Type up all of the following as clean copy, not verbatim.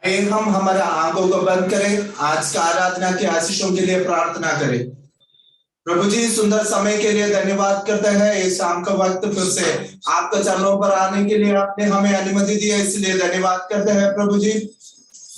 आइए हम हमारे आंखों को बंद करें, आज का आराधना की आशीषों के लिए प्रार्थना करें। प्रभु जी, सुंदर समय के लिए धन्यवाद करते हैं। इस शाम का वक्त फिर से आपके चरणों पर आने के लिए आपने हमें अनुमति दी है, इसलिए धन्यवाद करते हैं प्रभु जी।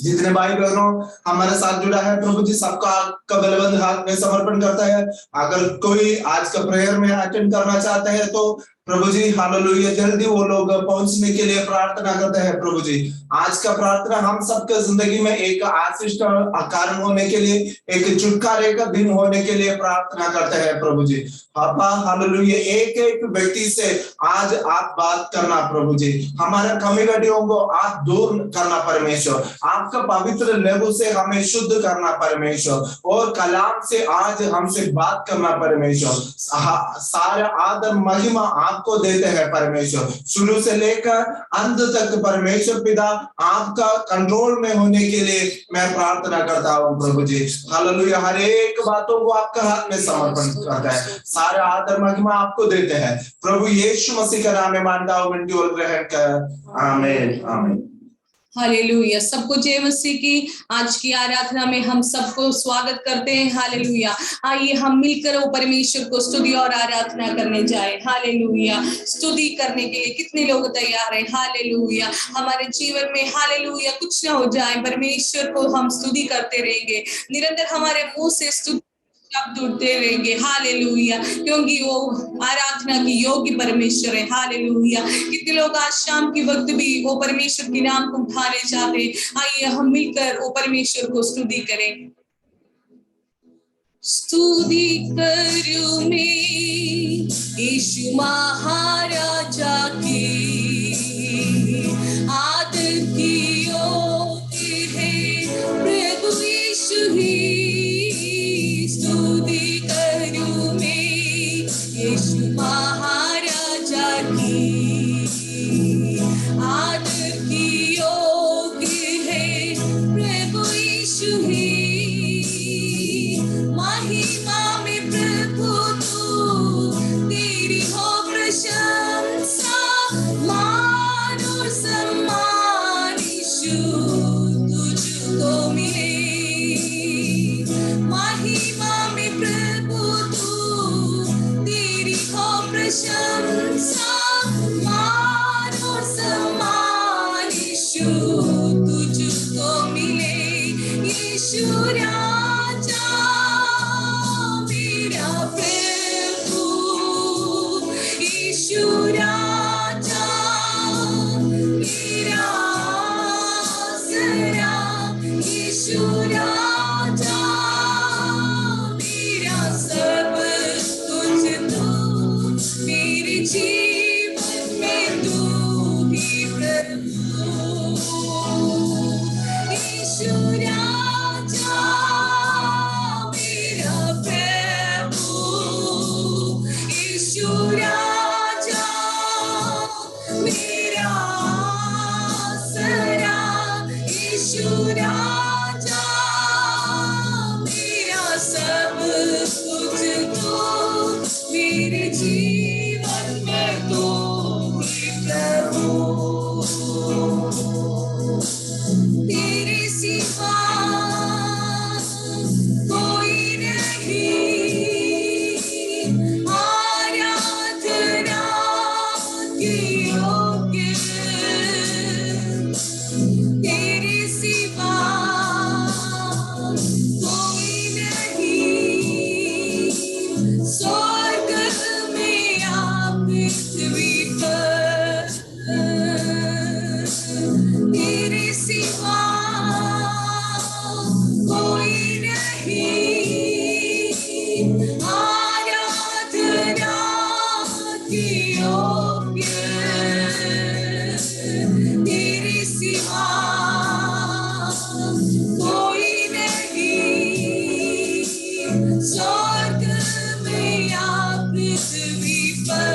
जितने भाई बहनों हमारे साथ जुड़ा है प्रभु जी, सबका आपका बलवंत हाथ में समर्पण करता है। अगर कोई आज का प्रेयर में अटेंड करना चाहते हैं तो प्रभु जी हालेलुया, जल्दी वो लोग पहुंचने के लिए प्रार्थना करते हैं प्रभु जी। आज का प्रार्थना हम सबके जिंदगी में एक आशीष का कारण होने के लिए, एक छुटकारे का दिन होने के लिए प्रार्थना करते हैं प्रभु जी। पापा हालेलुया, एक एक व्यक्ति से आज आप बात करना प्रभु जी, हमारे कमियों को आप दूर करना परमेश्वर, आपका पवित्र लहू से हमें शुद्ध करना परमेश्वर, और कलाम से आज हमसे बात करना परमेश्वर। सारा आदर महिमा आपको देते हैं परमेश्वर, शुरू से लेकर अंत तक परमेश्वर पिता आपका कंट्रोल में होने के लिए मैं प्रार्थना करता हूँ प्रभु जी। हालेलुया, हर एक बातों को आपका हाथ में समर्पण करता है, सारा आदर महिमा आपको देते हैं प्रभु यीशु मसीह का नाम में मांगता हूँ, मिनटी और ग्रहण कर, आमीन आमीन। हालेलुया, सबको जय मसीह की। आज की आराधना में हम सबको स्वागत करते हैं। हालेलुया, आइए हम मिलकर वो परमेश्वर को स्तुति और आराधना करने जाए। हालेलुया, स्तुति करने के लिए कितने लोग तैयार हैं? हालेलुया, हमारे जीवन में हालेलुया कुछ ना हो जाए, परमेश्वर को हम स्तुति करते रहेंगे, निरंतर हमारे मुंह से स्तुति शब्द उठते रहेंगे। हालेलुया, क्योंकि वो आराधना की योग्य परमेश्वर है। हालेलुया, कितने लोग आज शाम के वक्त भी वो परमेश्वर के नाम को उठाने चाहते हैं। आइए हम मिलकर वो परमेश्वर को स्तुति करें। स्तुति करूं मैं यीशु महाराजा की, आदर की योग्य है प्रभु यीशु ही। महाराजा की आदर की योग्य है प्रभु यीशु ही। महिमा में प्रभु तू, तेरी हो प्रशंसा, मान और सम्मान यीशु तुझको मिले। महिमा में प्रभु प्रशंसा, मान और सम्मान यीशु तुझको मिले। यीशु राजा मेरा प्रभु, यीशु राजा मेरा आसरा, यीशु राजा मेरा सब कुछ मेरे जीवन में तू ही प्रभु। यीशु राजा मेरा प्रभु, यीशु राजा मेरा आसरा, यीशु राजा मेरा सब कुछ तू मेरे जीवन में तू ही प्रभु। तेरे सिवा कोई नहीं, आराधना की योग्य तेरे सिवा कोई नहीं। स्वर्ग में या पृथ्वी पर तेरे सिवा कोई नहीं, आराधना की योग्य तेरे सिवा कोई नहीं। स्वर्ग में या पृथ्वी पर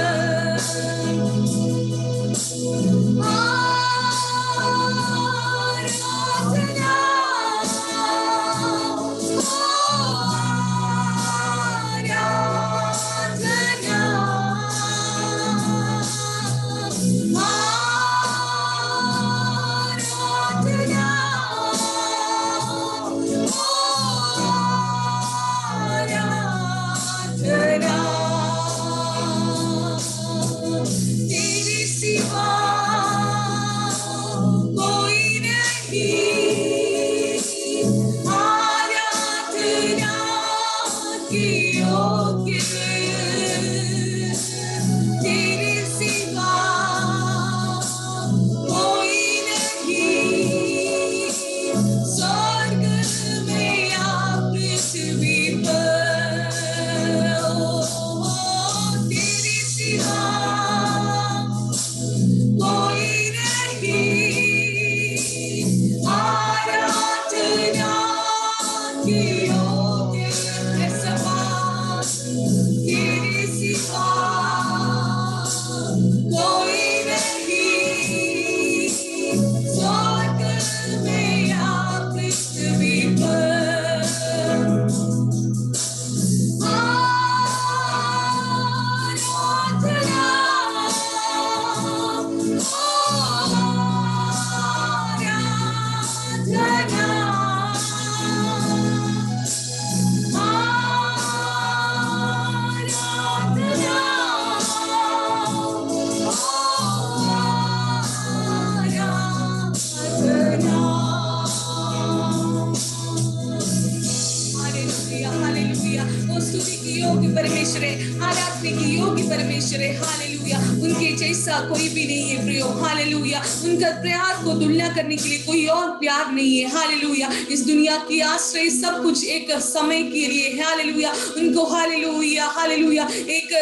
हालेलुया। उनके जैसा कोई भी नहीं है प्रियो, हालेलुया। उनका प्यार को तुलना करने के लिए कोई और प्यार नहीं है, हालेलुया। इस दुनिया की आश्रय सब कुछ एक समय के लिए, हालेलुया। उनको हालेलुया हालेलुया एक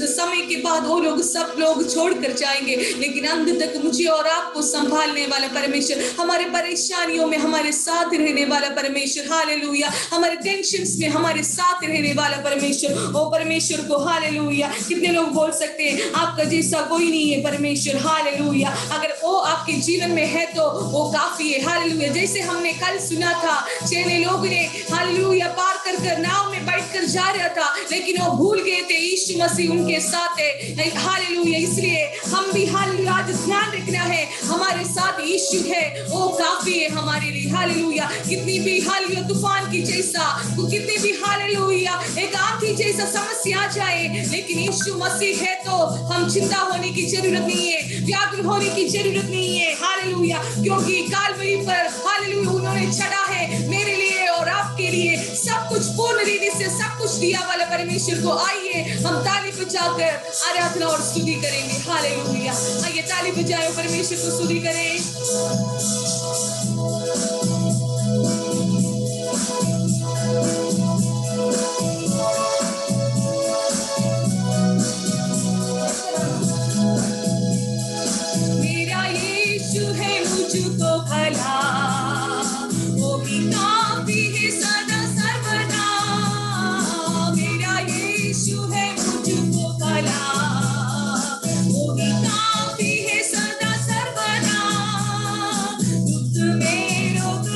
समय के बाद वो लोग सब लोग छोड़कर जाएंगे, लेकिन अंत तक मुझे और आपको संभालने वाला परमेश्वर, हमारे परेशानियों में हमारे साथ रहने वाला परमेश्वर, हालेलुया। हमारे टेंशन्स में हमारे साथ रहने वाला परमेश्वर, ओ परमेश्वर को हालेलुया। कितने लोग बोल सकते हैं आपका जैसा कोई नहीं है परमेश्वर, हालेलुया। अगर वो आपके जीवन में है तो वो काफी है, हालेलुया। जैसे हमने कल सुना था, चेले लोग ने हालेलुया पार कर कर नाव में बैठकर जा रहा था, लेकिन वो भूल गए थे यीशु मसीह उनके साथ है, हालेलुया। इसलिए हम भी हालेलुया आज ध्यान रखना है, हमारे साथ यीशु है, वो काफी है हमारे लिए, हालेलुया। कितनी भी हालेलुया तूफान की जैसा, कितनी भी हालेलुया एक आंधी जैसा समस्या आ जाए, लेकिन यीशु मसीह है तो हम चिंता होने की जरूरत नहीं है, व्याकुल होने की जरूरत नहीं है, हालेलुया। क्योंकि कालवरी पर हालेलुया उन्होंने चढ़ा है मेरे लिए और आपके लिए, सब कुछ पूर्ण रीति से सब कुछ दिया वाला परमेश्वर को। आइए हम ताली बजाकर आराधना और स्तुति करेंगे, हालेलुया। आइए ताली बजाएं, परमेश्वर को स्तुति करें। मेरा यीशु है मुझको भला, वो भी काफी है सदा सर्वदा। मेरा यीशु है मुझको भला, वो भी काफी है सदा सर्वदा। दुख में रोग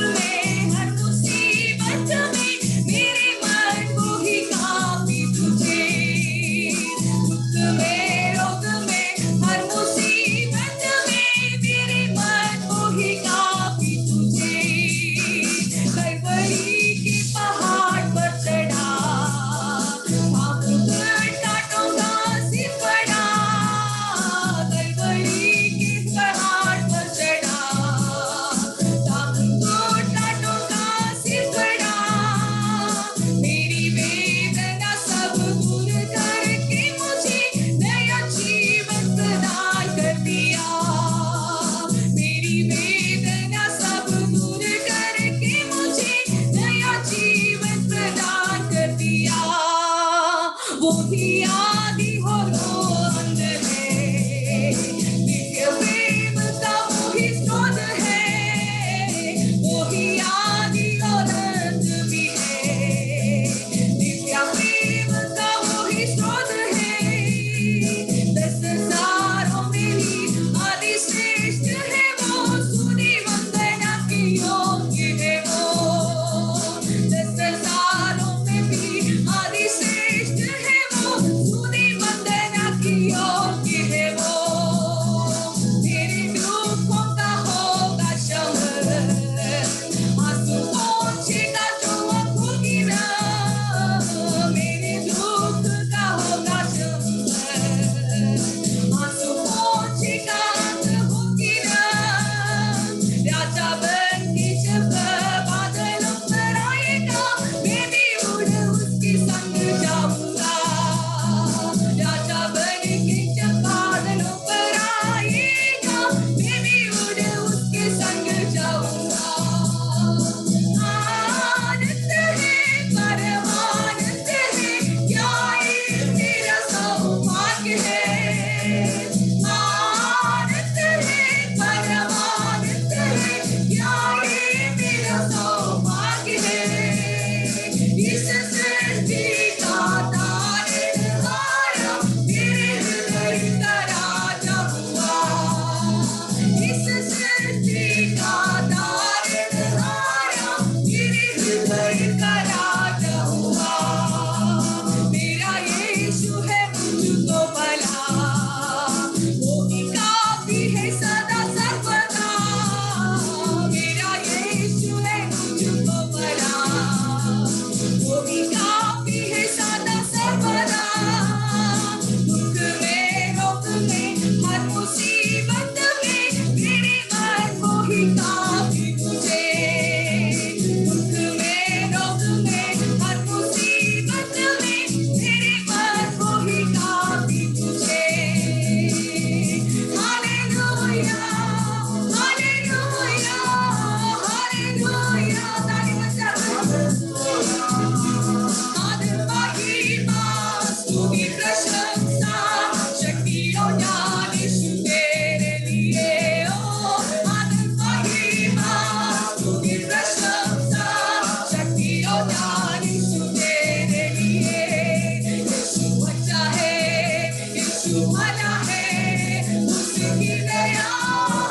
यीशु भला है, उसकी दया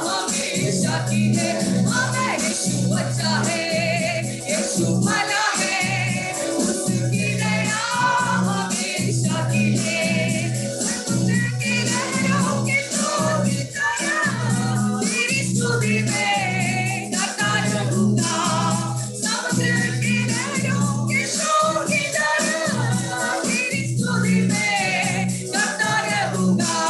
हमेशा की है। हमें यीशु अच्छा है, यीशु भला है, उसकी दया हमेशा की है। समुद्र की लहरों की शोर की तरह तेरी स्तुति में गाता रहूंगा। समुद्र की लहरों के शोर की तरह तेरी स्तुति में गाता रहूंगा।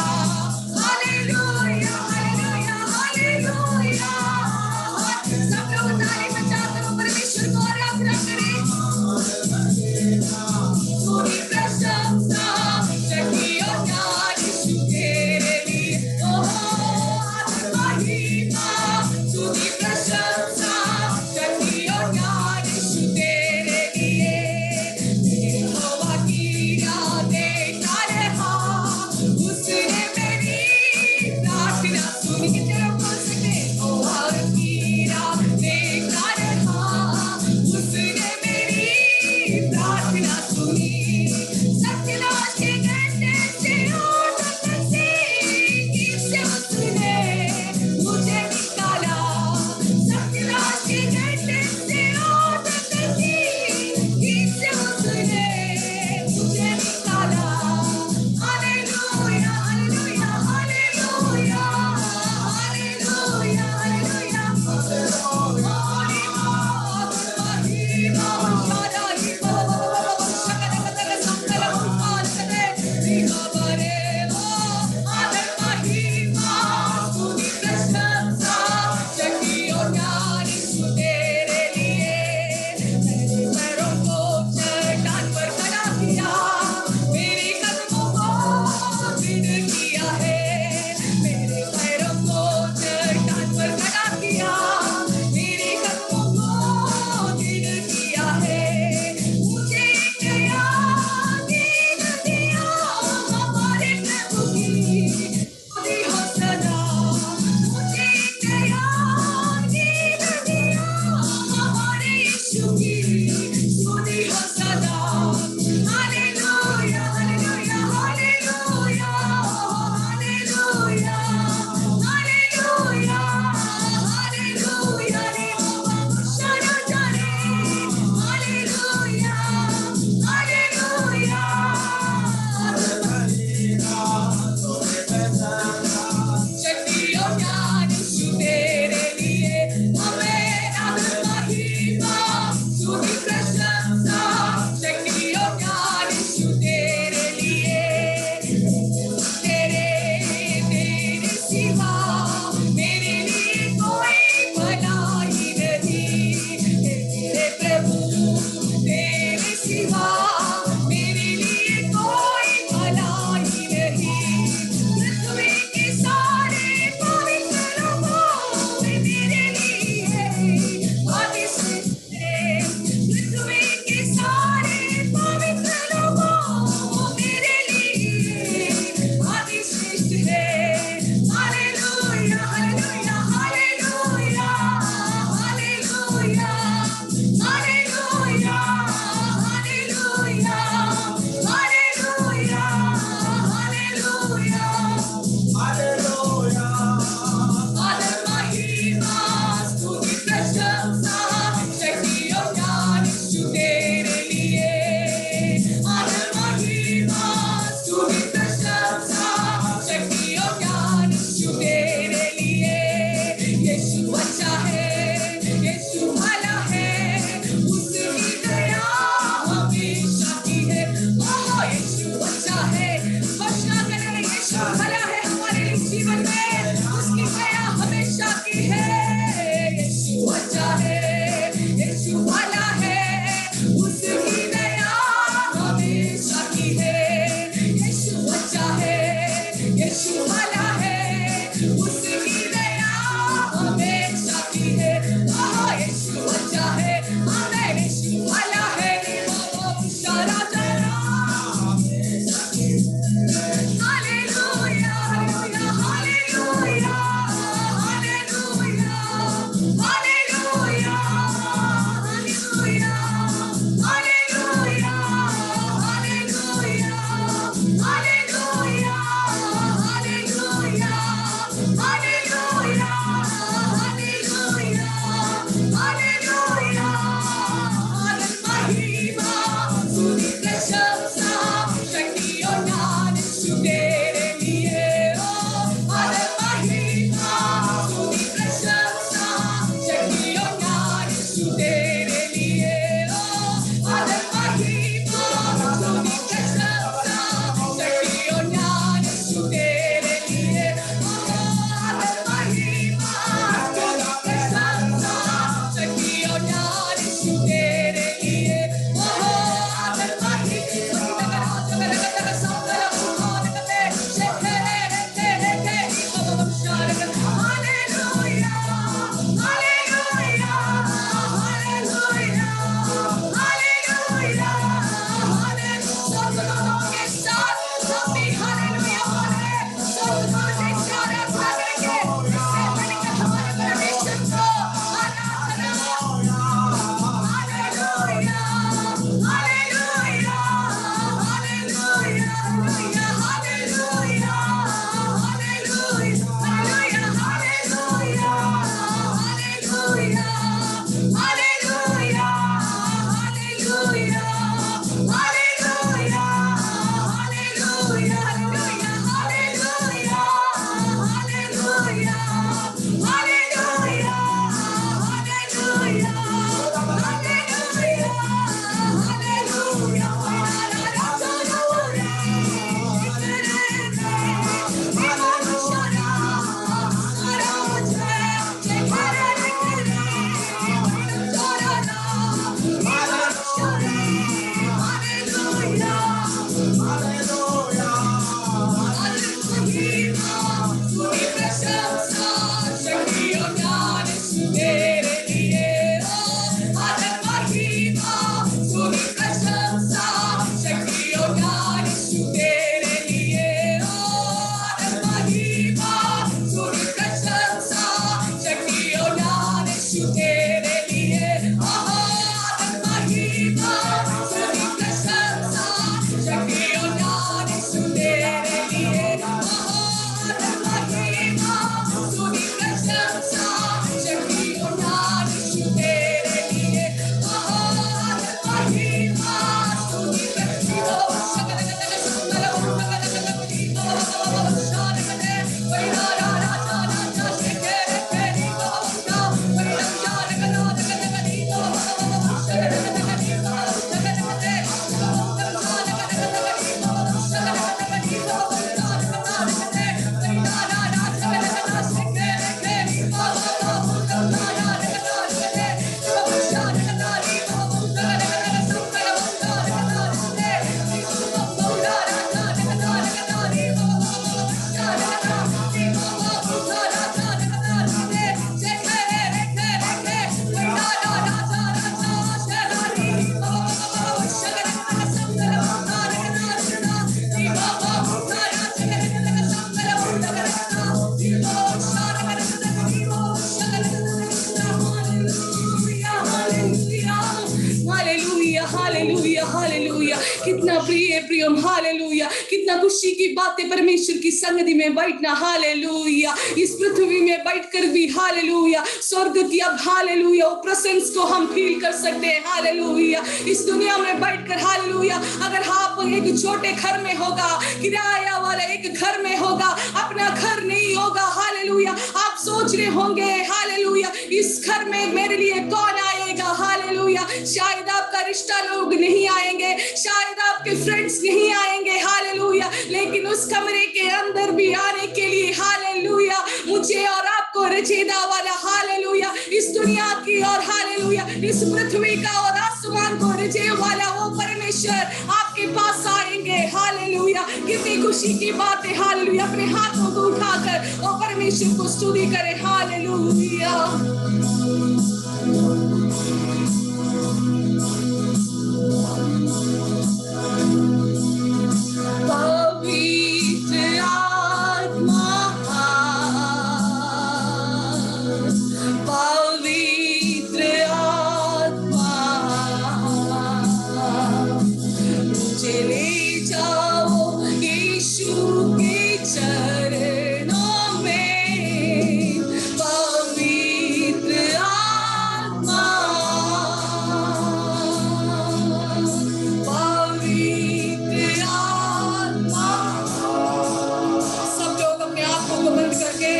प्रियम, हालेलुया। कितना खुशी की बात है परमेश्वर की संगति में बैठना, हालेलुया। इस पृथ्वी में बैठकर भी हालेलुया स्वर्ग की अब हालेलुया वो प्रेजेंस को हम फील कर सकते हैं, हालेलुया। इस दुनिया में बैठकर हालेलुया अगर आप एक छोटे घर में होगा, किराया वाला एक घर में होगा, अपना घर नहीं होगा, हालेलुया, आप सोच रहे होंगे हालेलुया इस घर में मेरे लिए कौन आएगा, हालेलुया। शायद आपका रिश्ता लोग नहीं आएंगे, शायद आपके फ्रेंड्स नहीं आएंगे, हालेलुया, लेकिन उस कमरे के अंदर भी आने के लिए हालेलुया मुझे और आपको रचेदा वाला हालेलुया इस दुनिया की और हालेलुया इस पृथ्वी का और आसमान को रचे वाला वो परमेश्वर आपके पास आएंगे, हालेलुया। कितनी खुशी की बात है, हालेलुया। अपने हाथों को उठाकर वो परमेश्वर को स्तुति करें, हालेलुया। पवित्र आत्मा, पवित्र आत्मा, मुझे ले जाओ यीशु के चरणों में, पवित्र आत्मा, पवित्र आत्मा। सब लोग अपने आंखों को बंद करके,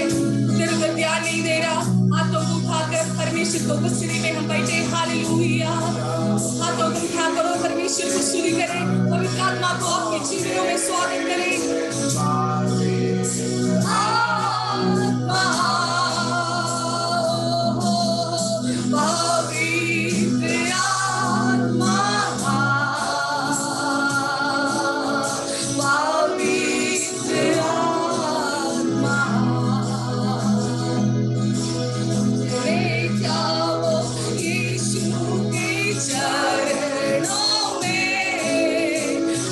दिल में ध्यान नहीं दे रहा, हाथों को उठाकर परमेश्वर को उपस्थिति में हम बैठे, हालेलुया। हाथों को उठाकर और परमेश्वर को स्तुति करें, पवित्र आत्मा को आपके जीवनों में स्वागत करें। आत्मा, पवित्र आत्मा, पवित्र आत्मा, ले जाओ यीशु के चरणों में,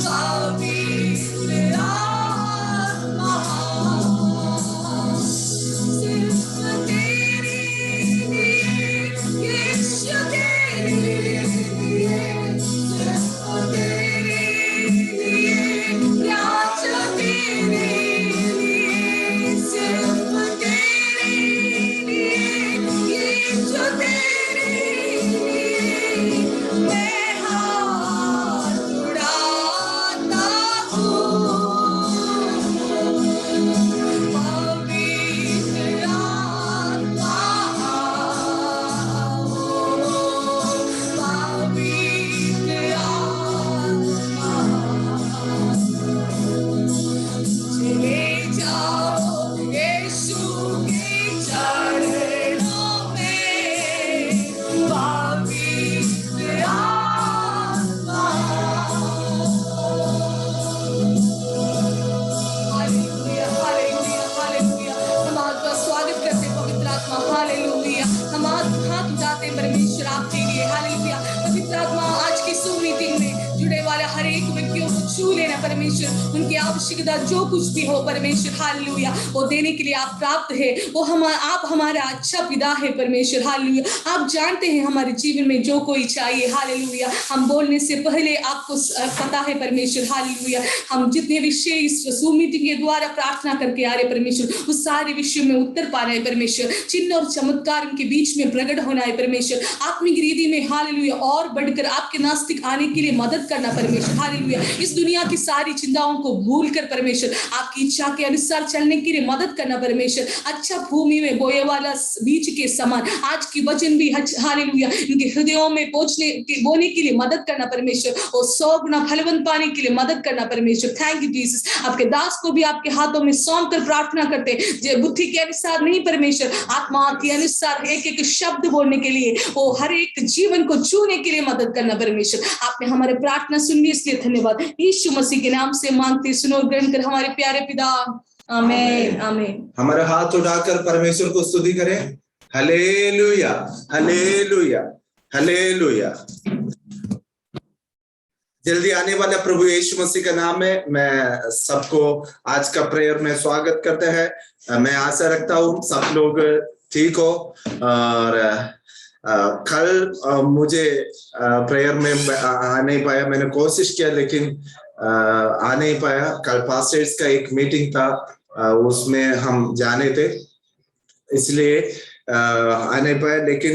पवित्र आत्मा, सिर्फ तेरे लिए, यीशु तेरे लिए, सिर्फ तेरे लिए, राजा तेरे लिए, सिर्फ तेरे लिए, यीशु तेरे लिए, मैं हाथ उड़ाता हूँ। पवित्र आत्मा, पवित्र आत्मा, ले जाओ यीशु के चरणों में, पवित्र आत्मा। Hallelujah, hallelujah, hallelujah. हम आपका स्वागत करते हैं पवित्र आत्मा, हालेलुया। हम हाथ उठाते हैं परमेश्वर आपके लिए, हालेलुया। पवित्र आत्मा आज की Zoom मीटिंग में जुड़े वाले हर एक व्यक्तियों को छू लेना परमेश्वर, उनकी आवश्यकता जो कुछ भी हो परमेश्वर, हालेलुया, वो देने के लिए आप प्राप्त है। वो आप हमारा अच्छा पिता है परमेश्वर, हालेलुया। आप जानते हैं हमारे जीवन में जो कोई चाहिए, हालेलुया। हम बोलने से पहले आपको पता है परमेश्वर, हालेलुया। हम जितने विषय इस Zoom मीटिंग के द्वारा प्रार्थना करके आ रहे परमेश्वर, उस सारे विषयों में उत्तर पा रहे हैं परमेश्वर। चिन्ह और चमत्कार उनके बीच में प्रकट होना है परमेश्वर। आत्मिक रीति में हालेलुया और बढ़कर आपके नास्तिक आने के लिए मदद करना परमेश्वर, हालेलुया। इस दुनिया की सारी चिंताओं को भूलकर परमेश्वर आपकी इच्छा के अनुसार चलने के लिए मदद करना परमेश्वर। अच्छा भूमि में बोए वाला बीज के समान आज की वचन भी हालेलुया इनके हृदयों में बोने के लिए मदद करना परमेश्वर, और 100 गुना फलवंत पाने के लिए मदद करना परमेश्वर। Thank you Jesus. आपके दास को भी आपके हाथों में सौंप कर प्रार्थना करते हैं, जो बुद्धि के अनुसार नहीं परमेश्वर, आत्मा के अनुसार एक एक शब्द बोलने के लिए, वो हर एक जीवन को छूने के लिए मदद करना परमेश्वर। आपने हमारे प्रार्थना सुन ली, इसलिए धन्यवाद। यीशु मसीह के नाम से मांगते सुनो, ग्रहण कर हमारे प्यारे पिता, आमीन, आमीन। हमारे हाथ उठाकर परमेश्वर को स्तुति करें, हालेलुया, हालेलुया, हालेलुया। जल्दी आने वाला प्रभु यीशु मसीह का नाम में मैं सबको आज का प्रेयर में स्वागत करते हैं। मैं आशा रखता हूँ सब लोग ठीक हो, और कल मुझे प्रेयर में आ नहीं पाया, मैंने कोशिश किया लेकिन आ नहीं पाया। कल पास्टर्स का एक मीटिंग था, उसमें हम जाने थे, इसलिए आ नहीं पाया। लेकिन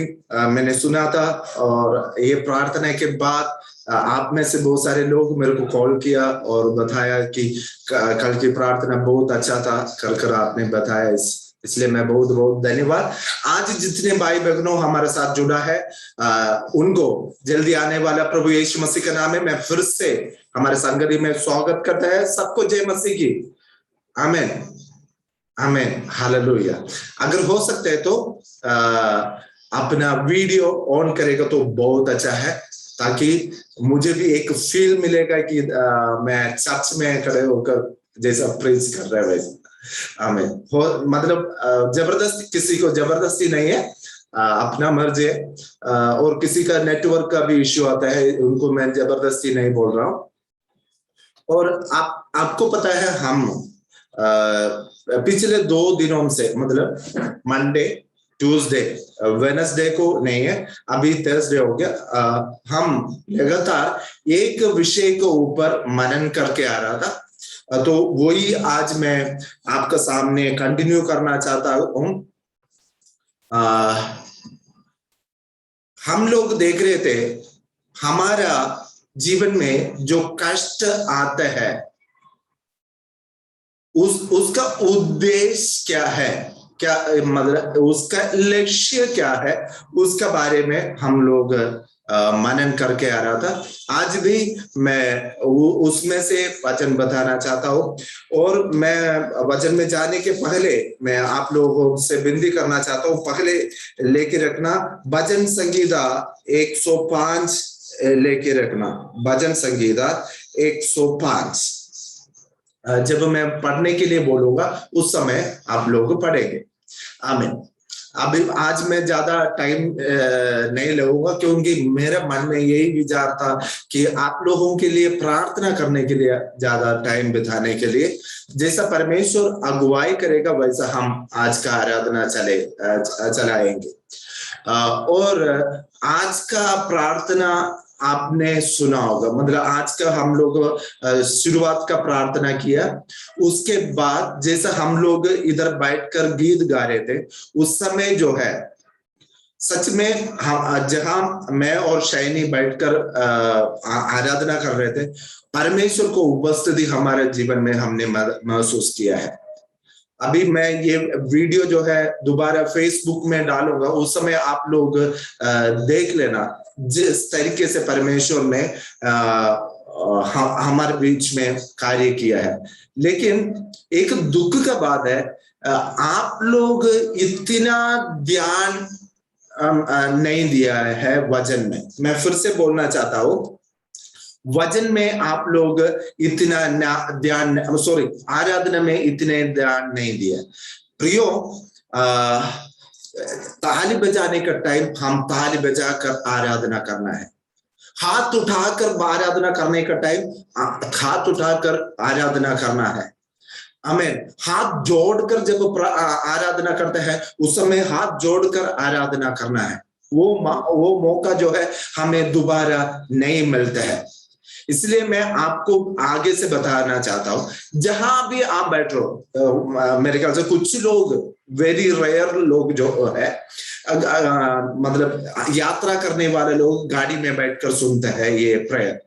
मैंने सुना था, और ये प्रार्थना के बाद आप में से बहुत सारे लोग मेरे को कॉल किया और बताया कि कल की प्रार्थना बहुत अच्छा था, कर आपने बताया, इसलिए मैं बहुत बहुत धन्यवाद। आज जितने भाई बहनों हमारे साथ जुड़ा है, उनको जल्दी आने वाला प्रभु यीशु मसीह का नाम में मैं फिर से हमारे संगति में स्वागत करता है। सबको जय मसीह की। आमीन, आमीन, हालेलुया। अगर हो सकता है तो अपना वीडियो ऑन करेगा तो बहुत अच्छा है, ताकि मुझे भी एक फील मिलेगा कि मैं चर्च में खड़े होकर जैसा प्रेज कर रहा है वैसे। आमीन। मतलब जबरदस्ती, किसी को जबरदस्ती नहीं है, अपना मर्जी है। और किसी का नेटवर्क का भी इश्यू आता है, उनको मैं जबरदस्ती नहीं बोल रहा हूँ। और आपको पता है, हम पिछले 2 दिनों से, मतलब मंडे, ट्यूसडे, वेडनेसडे को नहीं है, अभी थर्सडे हो गया, हम लगातार एक विषय के ऊपर मनन करके आ रहा था। तो वही आज मैं आपका सामने कंटिन्यू करना चाहता हूं। हम लोग देख रहे थे, हमारा जीवन में जो कष्ट आता है, उसका उद्देश्य क्या है, क्या मतलब उसका लक्ष्य क्या है, उसका बारे में हम लोग मनन करके आ रहा था। आज भी मैं उसमें से वचन बताना चाहता हूँ। और मैं वचन में जाने के पहले मैं आप लोगों से विनती करना चाहता हूँ, पहले लेके रखना भजन संगीता 105 लेके रखना, भजन संगीता 105। जब मैं पढ़ने के लिए बोलूंगा उस समय आप लोग पढ़ेंगे। आमीन। अभी आज मैं ज्यादा टाइम नहीं लगूंगा, क्योंकि मेरे मन में यही विचार था कि आप लोगों के लिए प्रार्थना करने के लिए ज्यादा टाइम बिताने के लिए, जैसा परमेश्वर अगुवाई करेगा वैसा हम आज का आराधना चलाएंगे। और आज का प्रार्थना आपने सुना होगा, मतलब आज का हम लोग शुरुआत का प्रार्थना किया, उसके बाद जैसा हम लोग इधर बैठकर गीत गा रहे थे, उस समय जो है सच में जहां मैं और शैनी बैठकर आराधना कर रहे थे, परमेश्वर को उपस्थिति हमारे जीवन में हमने महसूस किया है। अभी मैं ये वीडियो जो है दोबारा फेसबुक में डालूंगा, उस समय आप लोग देख लेना जिस तरीके से परमेश्वर ने हमारे बीच में कार्य किया है। लेकिन एक दुख का बात है, आप लोग इतना ध्यान नहीं दिया है वचन में। मैं फिर से बोलना चाहता हूं, वचन में आप लोग इतना ध्यान, सॉरी, आराधना में इतने ध्यान नहीं दिया। प्रियो, ताली बजाने का टाइम हम ताली बजाकर आराधना करना है। हाथ उठाकर आराधना करने का टाइम हाथ उठाकर आराधना करना है। आमीन। हाथ जोड़कर जब आराधना करते हैं, उस समय हाथ जोड़कर आराधना करना है। वो मौका जो है हमें दोबारा नहीं मिलता है। इसलिए मैं आपको आगे से बताना चाहता हूं, जहां भी आप बैठ रहो, मेरे ख्याल से कुछ लोग, वेरी रेयर लोग जो है, मतलब यात्रा करने वाले लोग गाड़ी में बैठकर सुनते हैं ये प्रेयर,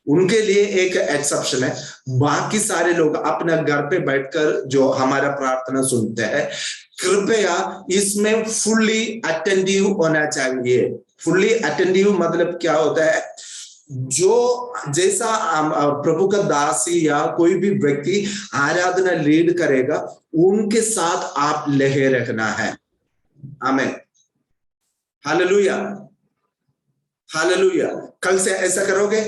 उनके लिए एक एक्सेप्शन है। बाकी सारे लोग अपना घर पे बैठकर जो हमारा प्रार्थना सुनते हैं, कृपया इसमें फुल्ली अटेंटिव होना चाहिए। फुल्ली अटेंटिव मतलब क्या होता है, जो जैसा प्रभु का दासी या कोई भी व्यक्ति आराधना लीड करेगा, उनके साथ आप लगे रखना है। आमीन, हालेलुया, हालेलुया। कल से ऐसा करोगे?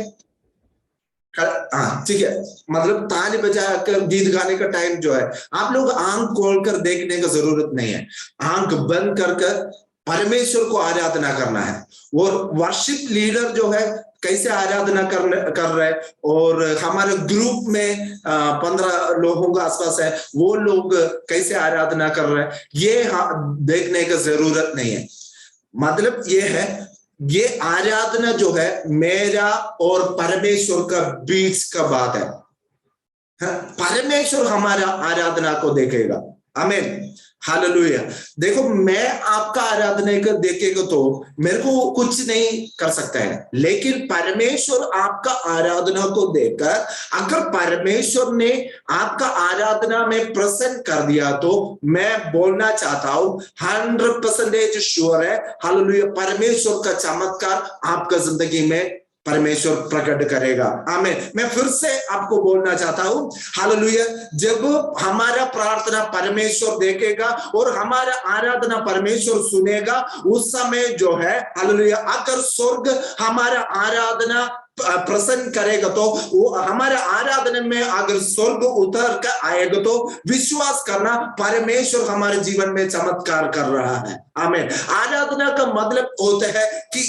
हाँ, ठीक है। मतलब ताली बजाकर गीत गाने का टाइम जो है, आप लोग आंख खोलकर देखने का जरूरत नहीं है, आंख बंद कर परमेश्वर को आराधना करना है। और वर्शिप लीडर जो है कैसे आराधना कर रहे हैं, और हमारे ग्रुप में 15 लोगों का आसपास है, वो लोग कैसे आराधना कर रहे हैं, ये देखने का जरूरत नहीं है। मतलब ये है, ये आराधना जो है मेरा और परमेश्वर का बीच का बात है। परमेश्वर हमारा आराधना को देखेगा। आमीन, हालेलुया। देखो, मैं आपका आराधना को देखेगा तो मेरे को कुछ नहीं कर सकता है, लेकिन परमेश्वर आपका आराधना को देखकर अगर परमेश्वर ने आपका आराधना में प्रसन्न कर दिया तो मैं बोलना चाहता हूं 100% श्योर है, हालेलुया, परमेश्वर का चमत्कार आपका जिंदगी में परमेश्वर प्रकट करेगा। आमीन। मैं फिर से आपको बोलना चाहता हूं, हालेलुया, जब हमारा प्रार्थना परमेश्वर देखेगा और हमारा आराधना परमेश्वर सुनेगा, उस समय जो है, हालेलुया, अगर स्वर्ग हमारा आराधना प्रसन्न करेगा तो वो हमारे आराधना में अगर स्वर्ग उतर कर आएगा तो विश्वास करना परमेश्वर हमारे जीवन में चमत्कार कर रहा है। आमीन। आराधना का मतलब होता है कि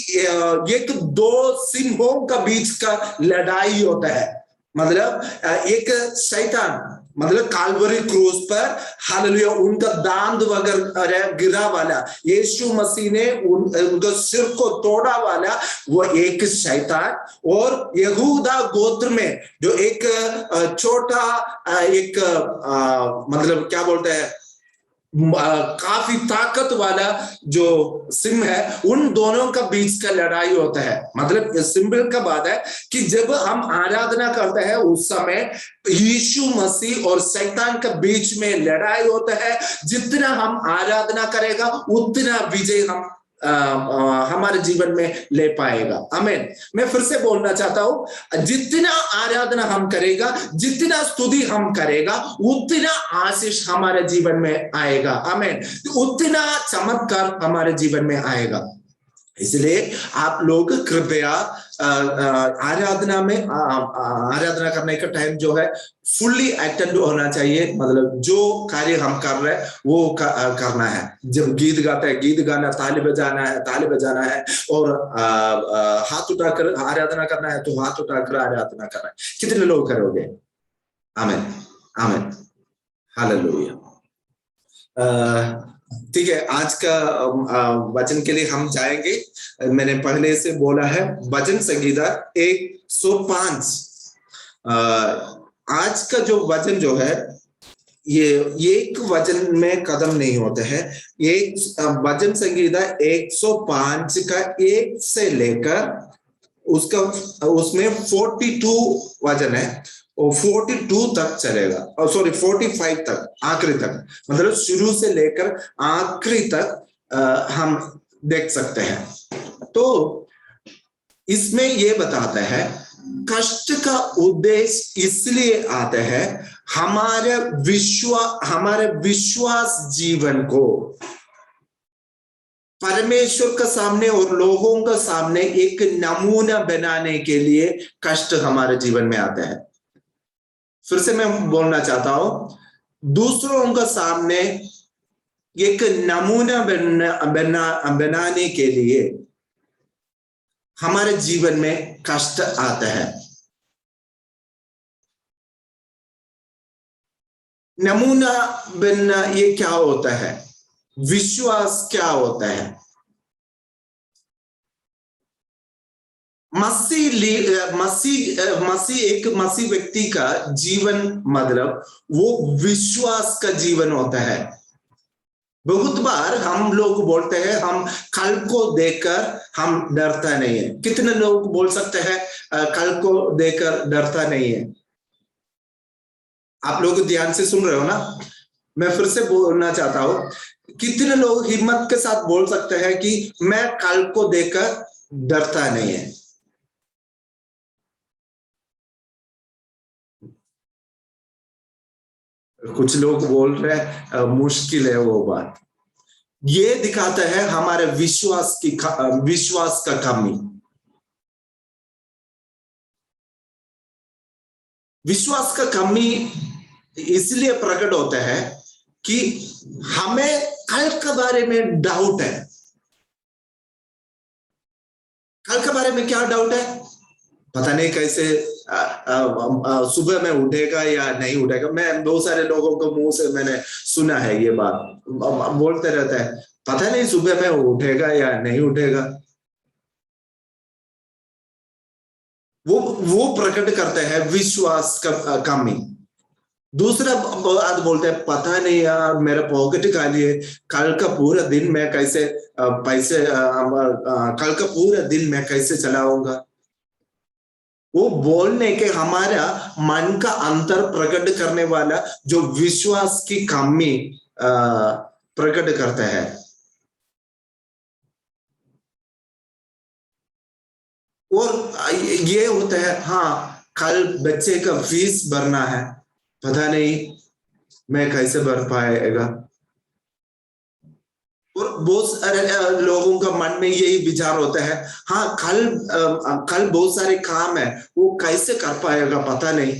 एक दो सिंहों का बीच का लड़ाई होता है। मतलब एक शैतान, मतलब काल्वरी क्रूस पर, हालेलुया, उनका दांत वगैरह गिरा वाला, यीशु मसीह ने उनका सिर को तोड़ा वाला वो एक शैतान, और यहूदा गोत्र में जो एक छोटा एक मतलब क्या बोलते हैं, काफी ताकत वाला जो सिंह है, उन दोनों का बीच का लड़ाई होता है। मतलब सिंबल का बात है कि जब हम आराधना करते हैं उस समय यीशु मसीह और शैतान के बीच में लड़ाई होता है। जितना हम आराधना करेगा उतना विजय हम हमारे जीवन में ले पाएगा। आमीन। मैं फिर से बोलना चाहता हूं, जितना आराधना हम करेगा, जितना स्तुति हम करेगा, उतना आशीष हमारे जीवन में आएगा। आमीन। उतना चमत्कार हमारे जीवन में आएगा। इसलिए आप लोग कृपया आराधना में आराधना करने का टाइम जो है फुल्ली अटेंड होना चाहिए। मतलब जो कार्य हम कर रहे हैं वो करना है। जब गीत गाते हैं, गीत गाना, ताली बजाना है, ताली बजाना है, और हाथ उठाकर आराधना करना है तो हाथ उठाकर आराधना करना है। कितने लोग करोगे? आमीन, आमीन, हालेलुया। ठीक है, आज का वचन के लिए हम जाएंगे। मैंने पहले से बोला है वचन संगीता 105। आज का जो वचन जो है, ये एक वचन में कदम नहीं होते हैं। एक वचन संगीता 105 का 1 से लेकर उसका उसमें 42 वचन है, और 42 तक चलेगा, और सॉरी 45 तक, आखिरी तक, मतलब शुरू से लेकर आखिरी तक हम देख सकते हैं। तो इसमें ये बताता है कष्ट का उद्देश्य इसलिए आता है हमारे विश्वास जीवन को परमेश्वर के सामने और लोगों के सामने एक नमूना बनाने के लिए कष्ट हमारे जीवन में आता है। फिर से मैं बोलना चाहता हूं, दूसरों के सामने एक नमूना बनाने के लिए हमारे जीवन में कष्ट आता है। नमूना बनना ये क्या होता है? विश्वास क्या होता है? मसीह व्यक्ति का जीवन मतलब वो विश्वास का जीवन होता है। बहुत बार हम लोग बोलते हैं हम कल को देखकर हम डरता नहीं है। कितने लोग बोल सकते हैं कल को देखकर डरता नहीं है? आप लोग ध्यान से सुन रहे हो ना? मैं फिर से बोलना चाहता हूं, कितने लोग हिम्मत के साथ बोल सकते हैं कि मैं कल को देखकर डरता नहीं है? कुछ लोग बोल रहे हैं मुश्किल है वो बात। ये दिखाता है हमारे विश्वास का कमी। विश्वास का कमी इसलिए प्रकट होता है कि हमें कल के बारे में डाउट है। कल के बारे में क्या डाउट है? पता नहीं कैसे सुबह में उठेगा या नहीं उठेगा। मैं बहुत सारे लोगों को मुंह से मैंने सुना है ये बात, बोलते रहता है पता नहीं सुबह में उठेगा या नहीं उठेगा। वो प्रकट करते हैं विश्वास का कमी। दूसरा बात बोलते हैं, पता नहीं यार मेरा पॉकेट खाली है, कल का पूरा दिन मैं कैसे पैसे कल का पूरा दिन मैं कैसे चलाऊंगा। वो बोलने के हमारा मन का अंतर प्रकट करने वाला जो विश्वास की कमी प्रकट करता है। और ये होता है, हाँ कल बच्चे का फीस भरना है, पता नहीं मैं कैसे भर पाएगा। और बहुत सारे लोगों का मन में यही विचार होता है, हाँ कल बहुत सारे काम है, वो कैसे कर पाएगा पता नहीं।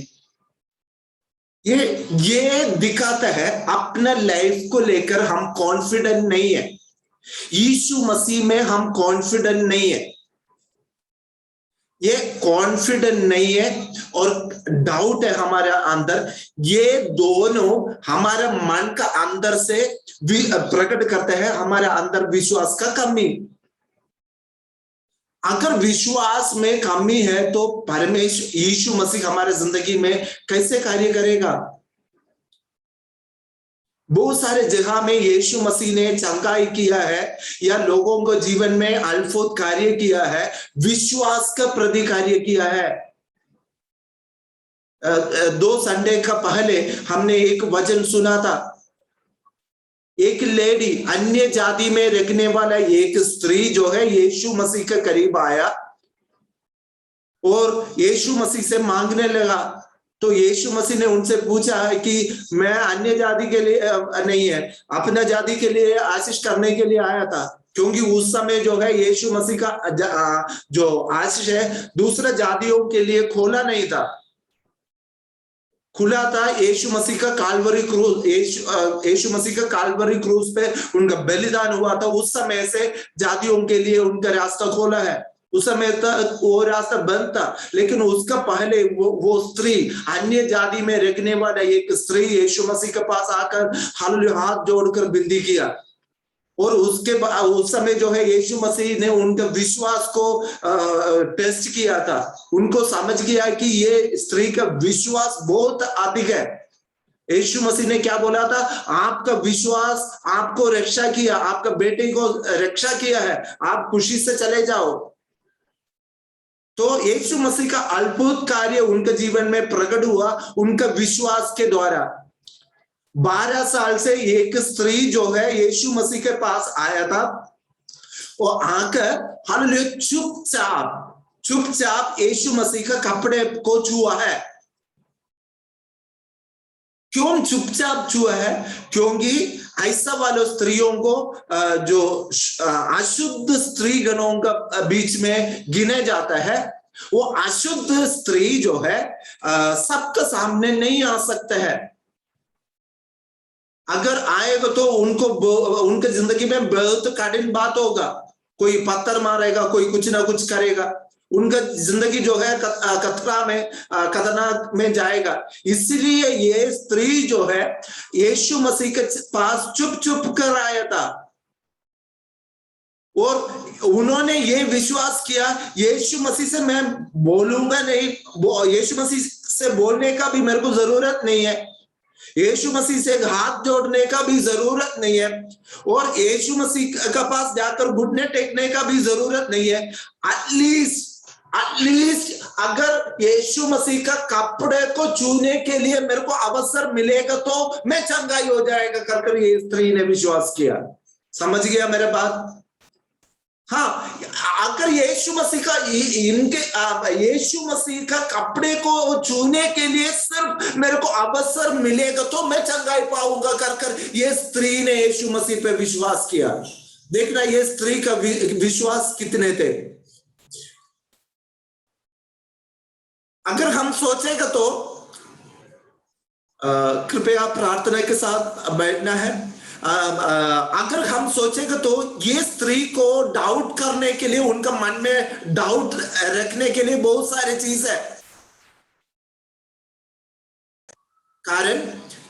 ये दिखाता है अपना लाइफ को लेकर हम कॉन्फिडेंट नहीं है, यीशु मसीह में हम कॉन्फिडेंट नहीं है। ये कॉन्फिडेंट नहीं है और डाउट है हमारे अंदर। ये दोनों हमारे मन का अंदर से प्रकट करते हैं हमारे अंदर विश्वास का कमी। अगर विश्वास में कमी है तो परमेश्वर यीशु मसीह हमारे जिंदगी में कैसे कार्य करेगा। बहुत सारे जगह में यीशु मसीह ने चंगाई किया है या लोगों को जीवन में अद्भुत कार्य किया है, विश्वास का प्रति कार्य किया है। 2 संडे का पहले हमने एक वचन सुना था, एक लेडी अन्य जाति में रखने वाला एक स्त्री जो है यीशु मसीह के करीब आया और यीशु मसीह से मांगने लगा। तो यीशु मसीह ने उनसे पूछा है कि मैं अन्य जाति के लिए नहीं है, अपना जाति के लिए आशीष करने के लिए आया था। क्योंकि उस समय जो है यीशु मसीह का जो आशीष है दूसरे जातियों के लिए खोला नहीं था, खुला था यीशु मसीह का काल्वरी क्रूज। यीशु मसीह का काल्वरी क्रूज पे उनका बलिदान हुआ था, उस समय से जातियों के लिए उनका रास्ता खोला है। उस समय तक वो रास्ता बंद था, लेकिन उसका पहले वो स्त्री अन्य जाति में रहने वाला एक स्त्री यीशु मसीह के पास आकर हालेलुया हाथ जोड़कर विनती किया। और उस समय जो है यीशु मसीह ने उनके विश्वास को टेस्ट किया था, उनको समझ गया कि ये स्त्री का विश्वास बहुत अधिक है। यीशु मसीह ने क्या बोला था, आपका विश्वास आपको रक्षा किया, आपका बेटे को रक्षा किया है, आप खुशी से चले जाओ। तो यीशु मसीह का अद्भुत कार्य उनके जीवन में प्रकट हुआ उनका विश्वास के द्वारा। 12 साल से एक स्त्री जो है यीशु मसीह के पास आया था, वो आकर हालेलुया चुपचाप यीशु मसीह का कपड़े को छुआ है। क्यों चुपचाप छुआ है? क्योंकि ऐसा वाले स्त्रियों को जो अशुद्ध स्त्री गणों का बीच में गिने जाता है, वो अशुद्ध स्त्री जो है सबके सामने नहीं आ सकता है। अगर आएगा तो उनके जिंदगी में बहुत कठिन बात होगा, कोई पत्थर मारेगा, कोई कुछ ना कुछ करेगा, उनका जिंदगी जो है खतरनाक में जाएगा। इसलिए ये स्त्री जो है यीशु मसीह के पास चुप कर आया था और उन्होंने ये विश्वास किया यीशु मसीह से मैं बोलूंगा नहीं, यीशु मसीह से बोलने का भी मेरे को जरूरत नहीं है, यीशु मसीह से हाथ जोड़ने का भी जरूरत नहीं है, और यीशु मसीह के पास जाकर घुटने टेकने का भी जरूरत नहीं है। एटलीस्ट अगर यीशु मसीह का कपड़े को छूने के लिए मेरे को अवसर मिलेगा तो मैं चंगाई हो जाएगा कर ये स्त्री ने विश्वास किया। समझ गया मेरे बात? हाँ, अगर यीशु मसीह का यीशु मसीह का कपड़े को छूने के लिए सिर्फ मेरे को अवसर मिलेगा तो मैं चंगाई पाऊंगा कर ये स्त्री ने यीशु मसीह पे विश्वास किया। देखना ये स्त्री का विश्वास कितने थे। अगर हम सोचेगा तो कृपया प्रार्थना के साथ बैठना है। अगर हम सोचेगा तो ये स्त्री को डाउट करने के लिए, उनका मन में डाउट रखने के लिए बहुत सारी चीज है। कारण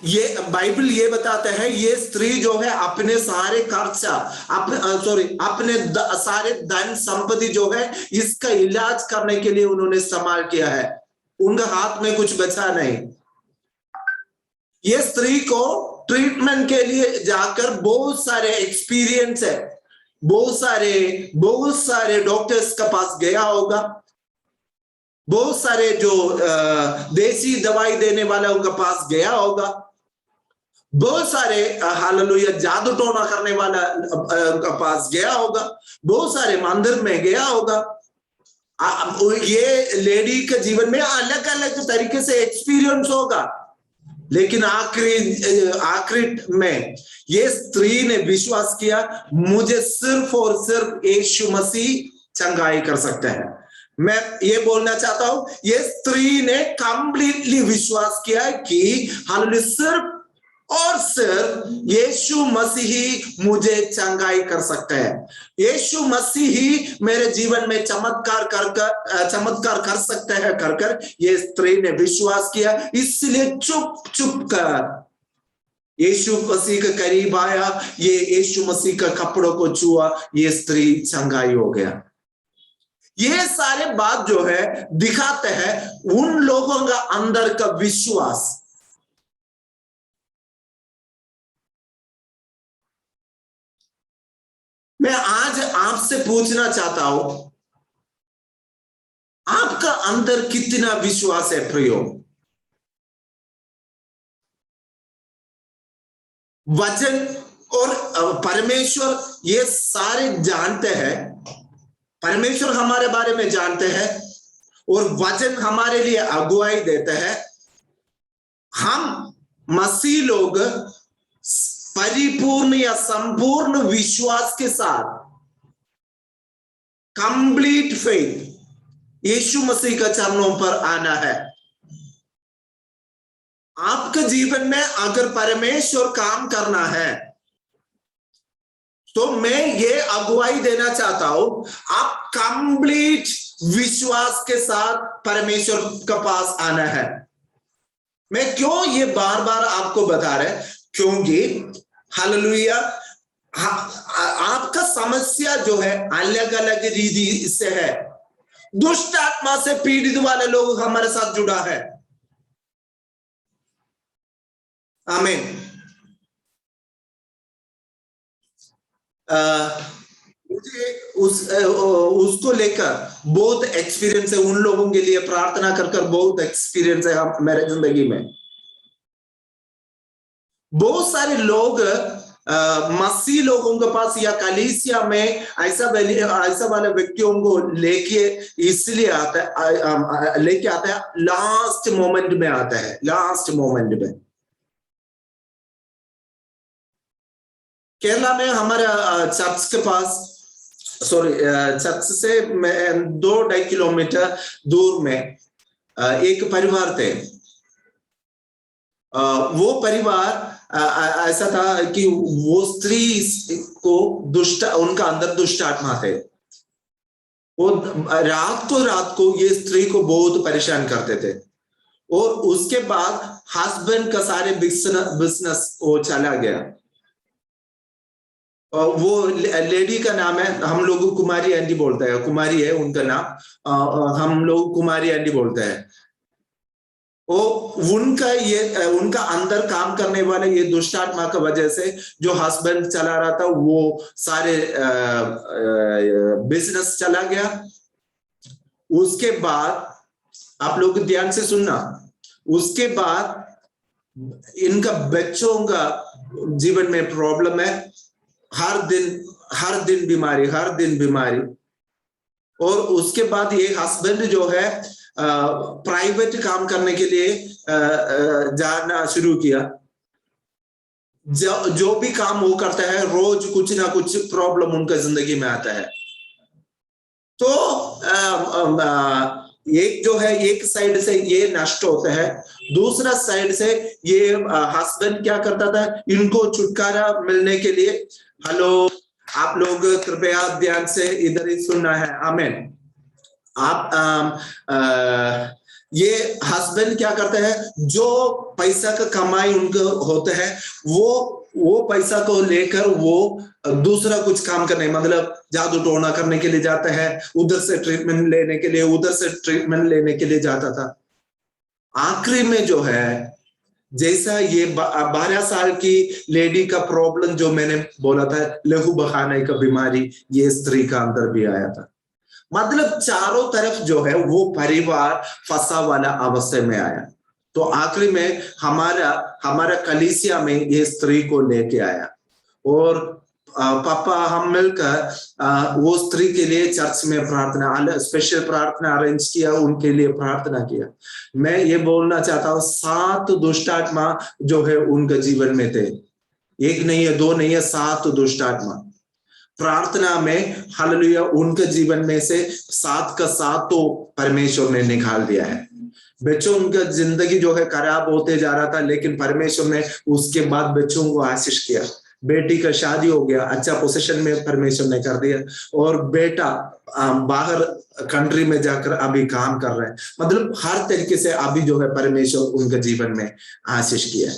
ये बाइबल ये बताता है ये स्त्री जो है अपने सारे खर्चा अपने सारे धन संपत्ति जो है इसका इलाज करने के लिए उन्होंने इस्तेमाल किया है, उनके हाथ में कुछ बचा नहीं। ये स्त्री को ट्रीटमेंट के लिए जाकर बहुत सारे एक्सपीरियंस है, बहुत सारे डॉक्टर्स के पास गया होगा, बहुत सारे जो देसी दवाई देने वाला उनके पास गया होगा, बहुत सारे हालेलुया जादू टोना करने वाला उनके पास गया होगा, बहुत सारे मंदिर में गया होगा। ये लेडी के जीवन में अलग अलग तरीके से एक्सपीरियंस होगा, लेकिन आखिरी में ये स्त्री ने विश्वास किया मुझे सिर्फ और सिर्फ यीशु मसीह चंगाई कर सकते हैं। मैं ये बोलना चाहता हूं ये स्त्री ने कंप्लीटली विश्वास किया कि हालेलुया सिर्फ और सिर्फ यीशु मसीह ही मुझे चंगाई कर सकते हैं, यीशु मसीह ही मेरे जीवन में चमत्कार कर सकते हैं कर ये स्त्री ने विश्वास किया। इसलिए चुप कर यीशु मसीह के करीब आया, ये यीशु मसीह का कपड़ों को छुआ, ये स्त्री चंगाई हो गया। ये सारे बात जो है दिखाते हैं उन लोगों का अंदर का विश्वास। मैं आज आपसे पूछना चाहता हूं आपका अंदर कितना विश्वास है प्रियो? वचन और परमेश्वर ये सारे जानते हैं, परमेश्वर हमारे बारे में जानते हैं और वचन हमारे लिए अगुवाई देते हैं। हम मसीह लोग परिपूर्ण या संपूर्ण विश्वास के साथ कंप्लीट फेथ यीशु मसीह के चरणों पर आना है। आपके जीवन में अगर परमेश्वर काम करना है तो मैं ये अगुवाई देना चाहता हूं आप कंप्लीट विश्वास के साथ परमेश्वर के पास आना है। मैं क्यों ये बार बार आपको बता रहे, क्योंकि हालेलुया आपका समस्या जो है अलग अलग रीति से है। दुष्ट आत्मा से पीड़ित वाले लोग हमारे साथ जुड़ा है, आमीन। मुझे उसको लेकर बहुत एक्सपीरियंस है, उन लोगों के लिए प्रार्थना कर बहुत एक्सपीरियंस है मेरे जिंदगी में। बहुत सारे लोग मसीह लोगों के पास या कलीसिया में ऐसा वाले व्यक्तियों को लेके इसलिए लेके आता है लास्ट मोमेंट में आता है, लास्ट मोमेंट में। केरला में हमारा चर्च के पास चर्च से 2-2.5 किलोमीटर दूर में एक परिवार थे। वो परिवार ऐसा था कि वो स्त्री को उनका अंदर दुष्ट आत्मा थे। वो रात को ये स्त्री को बहुत परेशान करते थे और उसके बाद हस्बैंड का सारे बिजनेस वो चला गया। वो लेडी का नाम है, हम लोग कुमारी आंटी बोलते हैं, कुमारी है उनका नाम, हम लोग कुमारी आंटी बोलते हैं। वो उनका अंदर काम करने वाले ये दुष्ट आत्मा की वजह से जो हस्बैंड चला रहा था वो सारे बिजनेस चला गया। उसके बाद आप लोग ध्यान से सुनना, उसके बाद इनका बच्चों का जीवन में प्रॉब्लम है, हर दिन बीमारी। और उसके बाद ये हस्बैंड जो है प्राइवेट काम करने के लिए जाना शुरू किया। जो भी काम वो करता है रोज कुछ ना कुछ प्रॉब्लम उनका जिंदगी में आता है। तो एक जो है एक साइड से ये नष्ट होता है, दूसरा साइड से ये हस्बैंड क्या करता था, इनको छुटकारा मिलने के लिए, हेलो आप लोग कृपया ध्यान से इधर ही सुनना है, आमीन। आप ये हस्बैंड क्या करते हैं, जो पैसा का कमाई उनको होता है वो पैसा को लेकर वो दूसरा कुछ काम करने, मतलब जादू टोना करने के लिए जाता है, उधर से ट्रीटमेंट लेने के लिए, उधर से ट्रीटमेंट लेने के लिए जाता था। आखिरी में जो है, जैसा ये 12 साल की लेडी का प्रॉब्लम जो मैंने बोला था, लहू बहाने का बीमारी, ये स्त्री का अंदर भी आया था। मतलब चारों तरफ जो है वो परिवार फंसा वाला अवस्था में आया। तो आखिरी में हमारा कलीसिया में ये स्त्री को लेके आया, और पापा हम मिलकर वो स्त्री के लिए चर्च में प्रार्थना, स्पेशल प्रार्थना अरेंज किया, उनके लिए प्रार्थना किया। मैं ये बोलना चाहता हूँ, 7 दुष्ट आत्मा जो है उनके जीवन में थे, एक नहीं है, 2 नहीं है, 7 दुष्ट आत्मा। प्रार्थना में हालेलुया उनके जीवन में से 7 का 7 तो परमेश्वर ने निकाल दिया है। बच्चों उनका जिंदगी जो है खराब होते जा रहा था, लेकिन परमेश्वर ने उसके बाद बच्चों को आशीष किया। बेटी का शादी हो गया, अच्छा पोजीशन में परमेश्वर ने कर दिया, और बेटा बाहर कंट्री में जाकर अभी काम कर रहे हैं। मतलब हर तरीके से अभी जो है परमेश्वर उनके जीवन में आशीष किया है।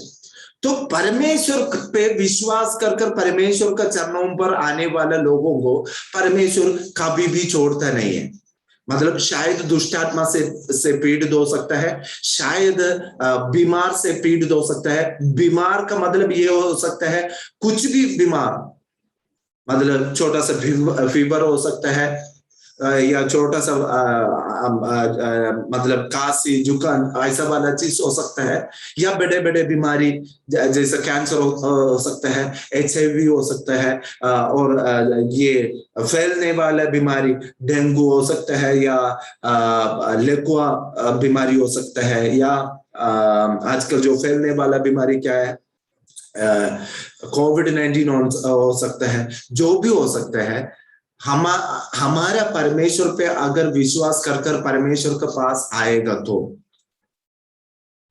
तो परमेश्वर पे विश्वास कर परमेश्वर का चरणों पर आने वाले लोगों को परमेश्वर कभी भी छोड़ता नहीं है। मतलब शायद दुष्ट आत्मा से पीड़ित हो सकता है, शायद बीमार से पीड़ित हो सकता है। बीमार का मतलब ये हो सकता है कुछ भी बीमार, मतलब छोटा सा फीवर हो सकता है, या छोटा सा मतलब काशी जुकाम ऐसा वाला चीज हो सकता है, या बड़े बड़े बीमारी जैसे कैंसर हो सकता है, HIV हो सकता है, और ये फैलने वाला बीमारी डेंगू हो सकता है, या लेकुआ बीमारी हो सकता है, या आजकल जो फैलने वाला बीमारी क्या है, COVID-19 हो सकता है। जो भी हो सकता है, हमारा परमेश्वर पे अगर विश्वास कर परमेश्वर के पास आएगा तो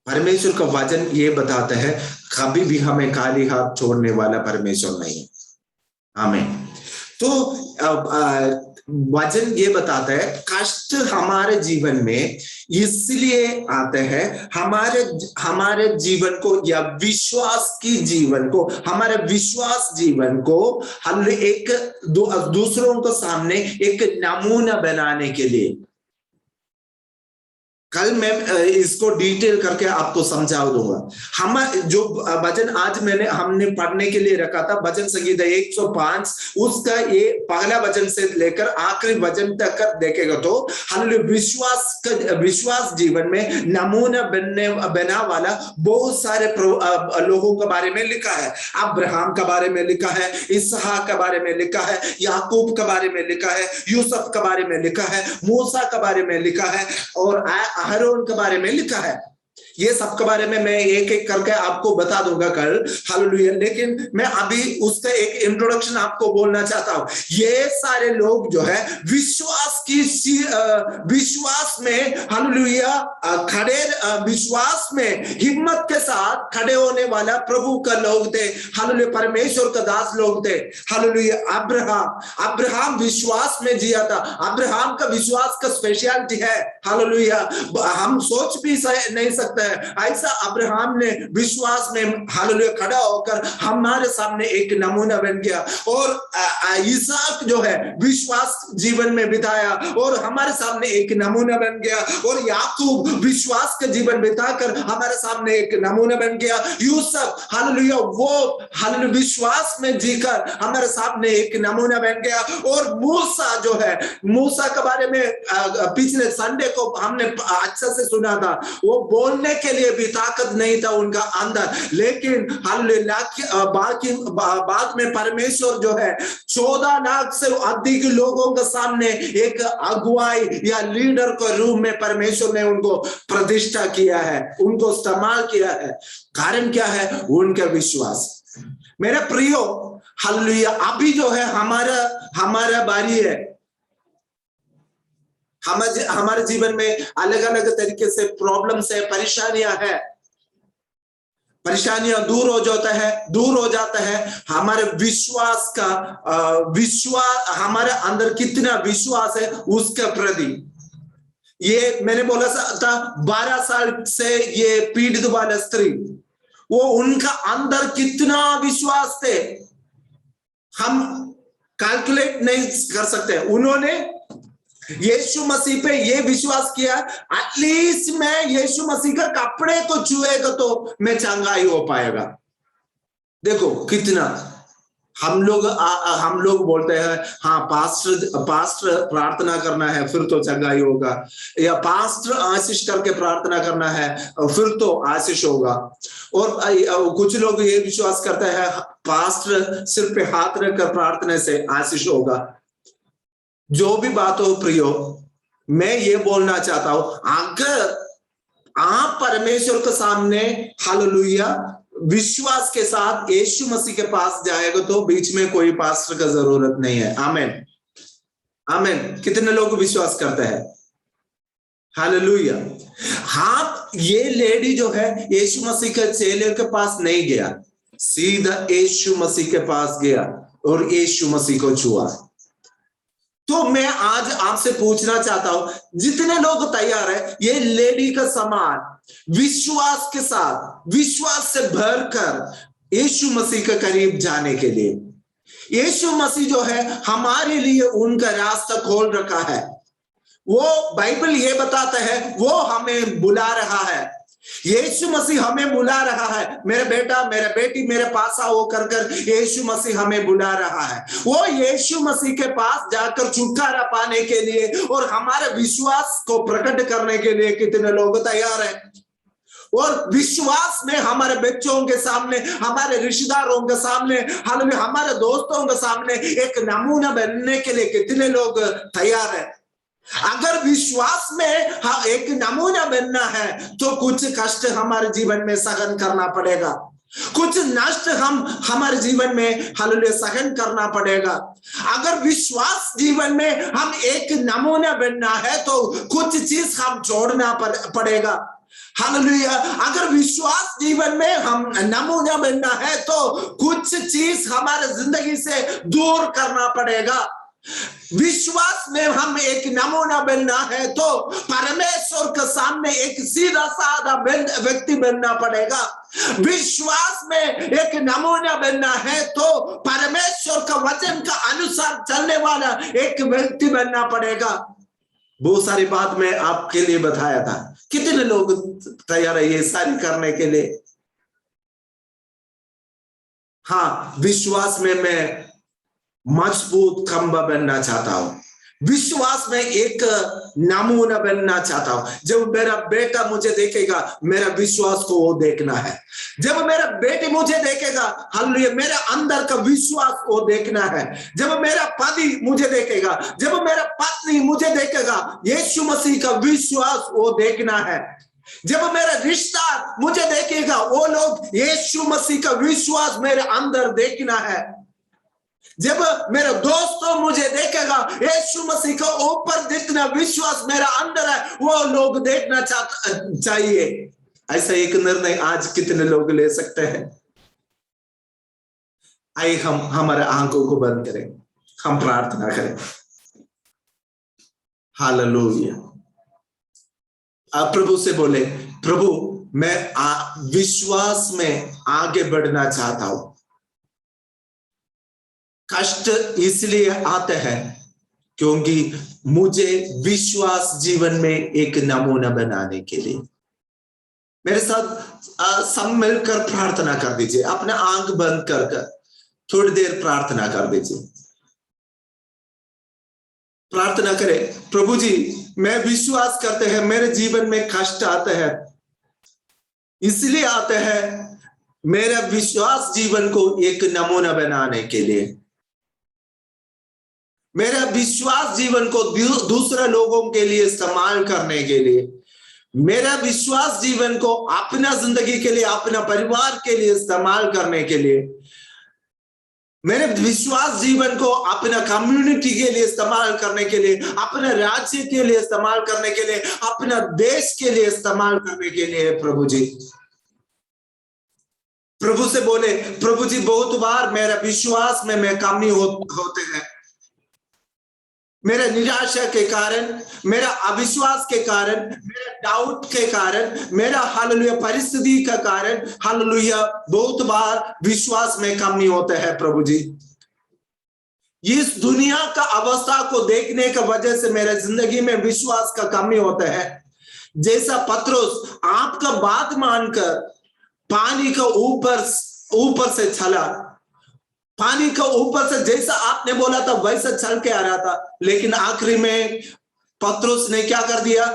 परमेश्वर का वचन ये बताता है कभी भी हमें खाली हाथ छोड़ने वाला परमेश्वर नहीं है। आमीन। तो वचन ये बताता है कष्ट हमारे जीवन में इसलिए आते हैं, हमारे जीवन को या विश्वास की जीवन को, हमारे विश्वास जीवन को हम एक दूसरों को सामने एक नमूना बनाने के लिए। कल मैं इसको डिटेल करके आपको समझा दूंगा। हम जो वचन आज हमने पढ़ने के लिए रखा था, वचन संगीता 105, उसका ये पहला वचन से लेकर आखिरी वचन तक देखेगा तो हम विश्वास जीवन में नमूना बना वाला बहुत सारे लोगों के बारे में लिखा है। अब्राहम के बारे में लिखा है, इसहाक के बारे में लिखा है, याकूब के बारे में लिखा है, यूसुफ के बारे में लिखा है, मूसा के बारे में लिखा है, और अहरोन के बारे में लिखा है। ये सब के बारे में मैं एक एक करके आपको बता दूंगा कल। हालेलुया। लेकिन मैं अभी उसका एक इंट्रोडक्शन आपको बोलना चाहता हूं। ये सारे लोग जो है विश्वास में हालेलुया खड़े, विश्वास में हिम्मत के साथ खड़े होने वाला प्रभु का लोग थे। हालेलुया। परमेश्वर का दास लोग थे। हालेलुया। अब्राहम विश्वास में जिया था। अब्राहम का विश्वास का स्पेशलिटी है। हालेलुया। हम सोच भी नहीं सकते ऐसा अब्राहम ने विश्वास में हालेलुया खड़ा होकर हमारे सामने एक नमूना बन गया। और इसहाक जो है विश्वास जीवन में बिताया और हमारे सामने एक नमूना बन गया। और याकूब विश्वास का जीवन बिताकर हमारे सामने एक नमूना बन गया। यूसुफ हालेलुया वो हालेलुया विश्वास में जीकर हमारे सामने एक नमूना बन गया। और मूसा जो है, मूसा के बारे में पिछले संडे को हमने अच्छा से सुना था। वो बोलने के लिए भी ताकत नहीं था उनका अंदर, लेकिन हालेलुया बाद में परमेश्वर जो है 14 लाख से अधिक लोगों के सामने एक अगुवाई या लीडर के रूप में परमेश्वर ने उनको प्रतिष्ठा किया है, उनको इस्तेमाल किया है। कारण क्या है? उनका विश्वास। मेरे प्रियो हालेलुया, अभी जो है हमारा बारी है। हमारे जीवन में अलग अलग तरीके से प्रॉब्लम्स है, परेशानियां है। परेशानियां दूर हो जाता है हमारे विश्वास का हमारे अंदर कितना विश्वास है उसके प्रति। ये मैंने बोला था 12 साल से ये पीड़ित वाला स्त्री, वो उनका अंदर कितना विश्वास थे हम कैलकुलेट नहीं कर सकते। उन्होंने यीशु मसीह पे ये विश्वास किया, एटलीस्ट मैं यीशु मसीह का कपड़े को छुएगा तो मैं चंगाई हो पाएगा। देखो कितना हम लोग बोलते हैं हाँ पास्टर प्रार्थना करना है फिर तो चंगाई होगा, या पास्टर आशीष करके प्रार्थना करना है फिर तो आशीष होगा। और कुछ लोग ये विश्वास करते हैं पास्टर सिर पे हाथ रखकर प्रार्थना से आशीष होगा। जो भी बात हो प्रियो, मैं ये बोलना चाहता हूं, अगर आप परमेश्वर के सामने हालेलुया विश्वास के साथ यीशु मसीह के पास जाएगा तो बीच में कोई पास्टर का जरूरत नहीं है। आमेन आमेन। कितने लोग विश्वास करते हैं? हालेलुया। हाँ, ये लेडी जो है यीशु मसीह के चेले के पास नहीं गया, सीधा यीशु मसीह के पास गया और यीशु मसीह को छुआ। तो मैं आज आपसे पूछना चाहता हूं, जितने लोग तैयार है ये लेडी का समान विश्वास के साथ, विश्वास से भरकर यीशु मसीह के करीब जाने के लिए, यीशु मसीह जो है हमारे लिए उनका रास्ता खोल रखा है। वो बाइबल ये बताता है वो हमें बुला रहा है, यीशु मसीह हमें बुला रहा है। मेरा बेटा मेरा बेटी मेरे पास आओ कर कर यीशु मसीह हमें बुला रहा है। वो यीशु मसीह के पास जाकर छुटकारा पाने के लिए और हमारे विश्वास को प्रकट करने के लिए कितने लोग तैयार हैं? और विश्वास में हमारे बच्चों के सामने, हमारे रिश्तेदारों के सामने, हमारे दोस्तों के सामने एक नमूना बनने के लिए कितने लोग तैयार हैं? अगर विश्वास में एक नमूना बनना है तो कुछ कष्ट हमारे जीवन में सहन करना पड़ेगा, कुछ नष्ट हमारे जीवन में हालेलुया सहन करना पड़ेगा। अगर विश्वास जीवन में हम एक नमूना बनना है तो कुछ चीज हम छोड़ना पड़ेगा। हालेलुया। अगर विश्वास जीवन में हम नमूना बनना है तो कुछ चीज हमारे जिंदगी से दूर करना पड़ेगा। विश्वास में हम एक नमूना बनना है तो परमेश्वर के सामने एक सीधा साधा व्यक्ति बनना पड़ेगा। विश्वास में एक नमूना बनना है तो परमेश्वर का वचन का अनुसार चलने वाला एक व्यक्ति बनना पड़ेगा। बहुत सारी बात मैं आपके लिए बताया था, कितने लोग तैयार है ये सारी करने के लिए? हाँ, विश्वास में मैं मजबूत खंबा बनना चाहता हूं, विश्वास में एक नमूना बनना चाहता हूं। जब मेरा बेटा मुझे देखेगा, मेरा विश्वास को वो देखना है। जब मेरा बेटी मुझे देखेगा, हालेलुया, मेरा अंदर का विश्वास को देखना है। जब मेरा पति मुझे देखेगा, जब मेरा पत्नी मुझे देखेगा, यीशु मसीह का विश्वास वो देखना है। जब मेरा रिश्ता मुझे देखेगा, वो लोग यीशु मसीह का विश्वास मेरे अंदर देखना है। जब मेरा दोस्तों मुझे देखेगा, यीशु मसीह का ऊपर जितना विश्वास मेरा अंदर है वो लोग देखना चाहिए। ऐसा एक निर्णय आज कितने लोग ले सकते हैं? आइए हम हमारे आंखों को बंद करें, हम प्रार्थना करें। हालेलुया। आप प्रभु से बोले, प्रभु मैं विश्वास में आगे बढ़ना चाहता हूं। कष्ट इसलिए आते हैं क्योंकि मुझे विश्वास जीवन में एक नमूना बनाने के लिए। मेरे साथ सब मिलकर प्रार्थना कर दीजिए, अपना आंख बंद कर थोड़ी देर प्रार्थना कर दीजिए। प्रार्थना करें, प्रभु जी मैं विश्वास करते हैं मेरे जीवन में कष्ट आते हैं, इसलिए आते हैं मेरा विश्वास जीवन को एक नमूना बनाने के लिए, मेरा विश्वास जीवन को दूसरे लोगों के लिए इस्तेमाल करने के लिए, मेरा विश्वास जीवन को अपना जिंदगी के लिए, अपना परिवार के लिए इस्तेमाल करने के लिए, मेरे विश्वास जीवन को अपना कम्युनिटी के लिए इस्तेमाल करने के लिए, अपने राज्य के लिए इस्तेमाल करने के लिए, अपना देश के लिए इस्तेमाल करने के लिए। प्रभु जी, प्रभु से बोले, प्रभु जी बहुत बार मेरा विश्वास में मैं कमी होते हैं, मेरे निराशा के कारण, मेरा अविश्वास के कारण, मेरा डाउट के कारण, मेरा हालेलुया परिस्थिति का कारण, हालेलुया बहुत बार विश्वास में कमी होता है प्रभु जी। इस दुनिया का अवस्था को देखने की वजह से मेरे जिंदगी में विश्वास का कमी होता है। जैसा पतरस आपका बात मानकर पानी का ऊपर से चला, पानी का ऊपर से जैसा आपने बोला था वैसा चल के आ रहा था, लेकिन आखिरी में पतरस ने क्या कर दिया,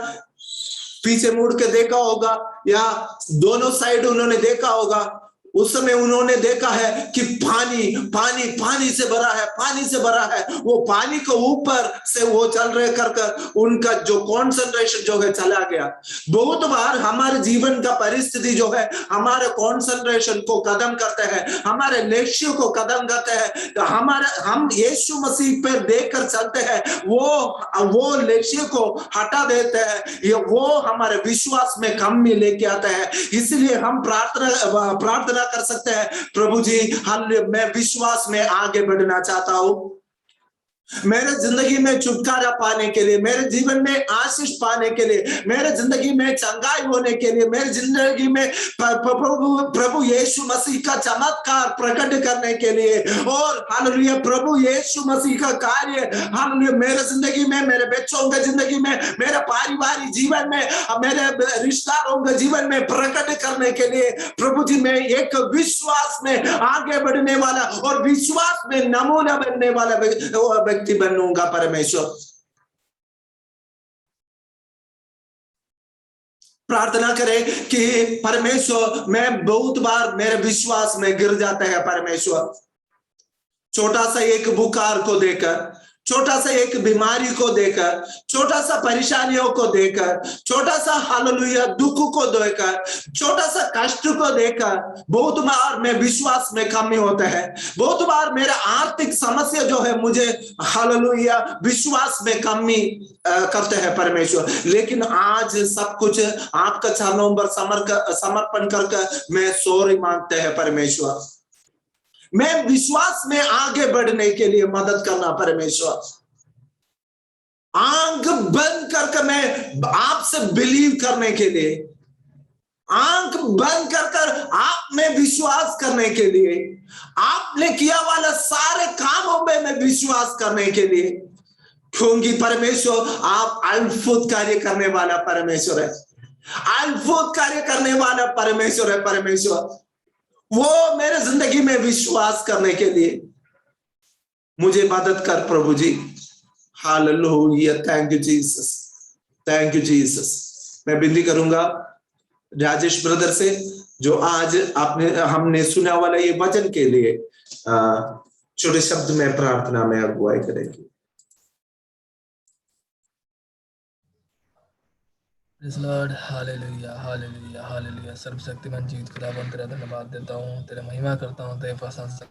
पीछे मुड़ के देखा होगा या दोनों साइड उन्होंने देखा होगा। उस समय उन्होंने देखा है कि पानी पानी पानी से भरा है, पानी से भरा है। वो पानी के ऊपर से वो चल रहे कर उनका जो कॉन्सेंट्रेशन जो है चला गया। बहुत बार हमारे जीवन का परिस्थिति जो है हमारे कॉन्सेंट्रेशन को कदम करते हैं, हमारे लक्ष्य को कदम करते हैं। तो हम यीशु मसीह पर देखकर चलते हैं, वो लक्ष्य को हटा देते हैं, ये वो हमारे विश्वास में कमी लेके आता है। इसलिए हम प्रार्थना कर सकते हैं, प्रभु जी मैं विश्वास में आगे बढ़ना चाहता हूं। मेरे जिंदगी में छुटकारा पाने के लिए, मेरे जीवन में आशीष पाने के लिए, मेरे जिंदगी में चंगाई होने के लिए, मेरे जिंदगी में प्रभु यीशु मसीह का चमत्कार प्रकट करने के लिए, और हालेलुया प्रभु यीशु मसीह का कार्य हालेलुया मेरे जिंदगी में, मेरे बच्चों के जिंदगी में, मेरे पारिवारिक जीवन में, मेरे रिश्तेदारों के जीवन में प्रकट करने के लिए प्रभु जी मैं एक विश्वास में आगे बढ़ने वाला और विश्वास में नमूना बनने वाला व्यक्ति बनूंगा। परमेश्वर प्रार्थना करें कि परमेश्वर मैं बहुत बार मेरे विश्वास में गिर जाता है। परमेश्वर छोटा सा एक बुखार को देकर, छोटा सा एक बीमारी को देकर, छोटा सा परेशानियों को देकर, छोटा सा हालेलुया दुख को देकर, छोटा सा कष्ट को देकर बहुत बार मैं विश्वास में कमी होता है। बहुत बार मेरा आर्थिक समस्या जो है मुझे हालेलुया विश्वास में कमी करते हैं परमेश्वर। लेकिन आज सब कुछ आपका चरणों पर समर्पण करके मैं सॉरी मांगते हैं परमेश्वर। मैं विश्वास में आगे बढ़ने के लिए मदद करना परमेश्वर। आंख बंद करके मैं आपसे बिलीव करने के लिए, आंख बंद कर आप में विश्वास करने के लिए, आपने किया वाला सारे कामों में मैं विश्वास करने के लिए, क्योंकि परमेश्वर आप अद्भुत कार्य करने वाला परमेश्वर है, अद्भुत कार्य करने वाला परमेश्वर है। परमेश्वर वो मेरे जिंदगी में विश्वास करने के लिए मुझे मदद कर प्रभु जी। Hallelujah, thank you Jesus, thank you Jesus. मैं विनती करूंगा राजेश ब्रदर से, जो आज हमने सुना वाला ये वचन के लिए छोटे शब्द में प्रार्थना में अगुवाई करेंगे। Praise Lord, hallelujah hallelujah hallelujah. सर्वशक्तिमान जीवित खुदावंत तेरा धन्यवाद देता हूँ, तेरा महिमा करता हूँ, तेरे प्रशंसा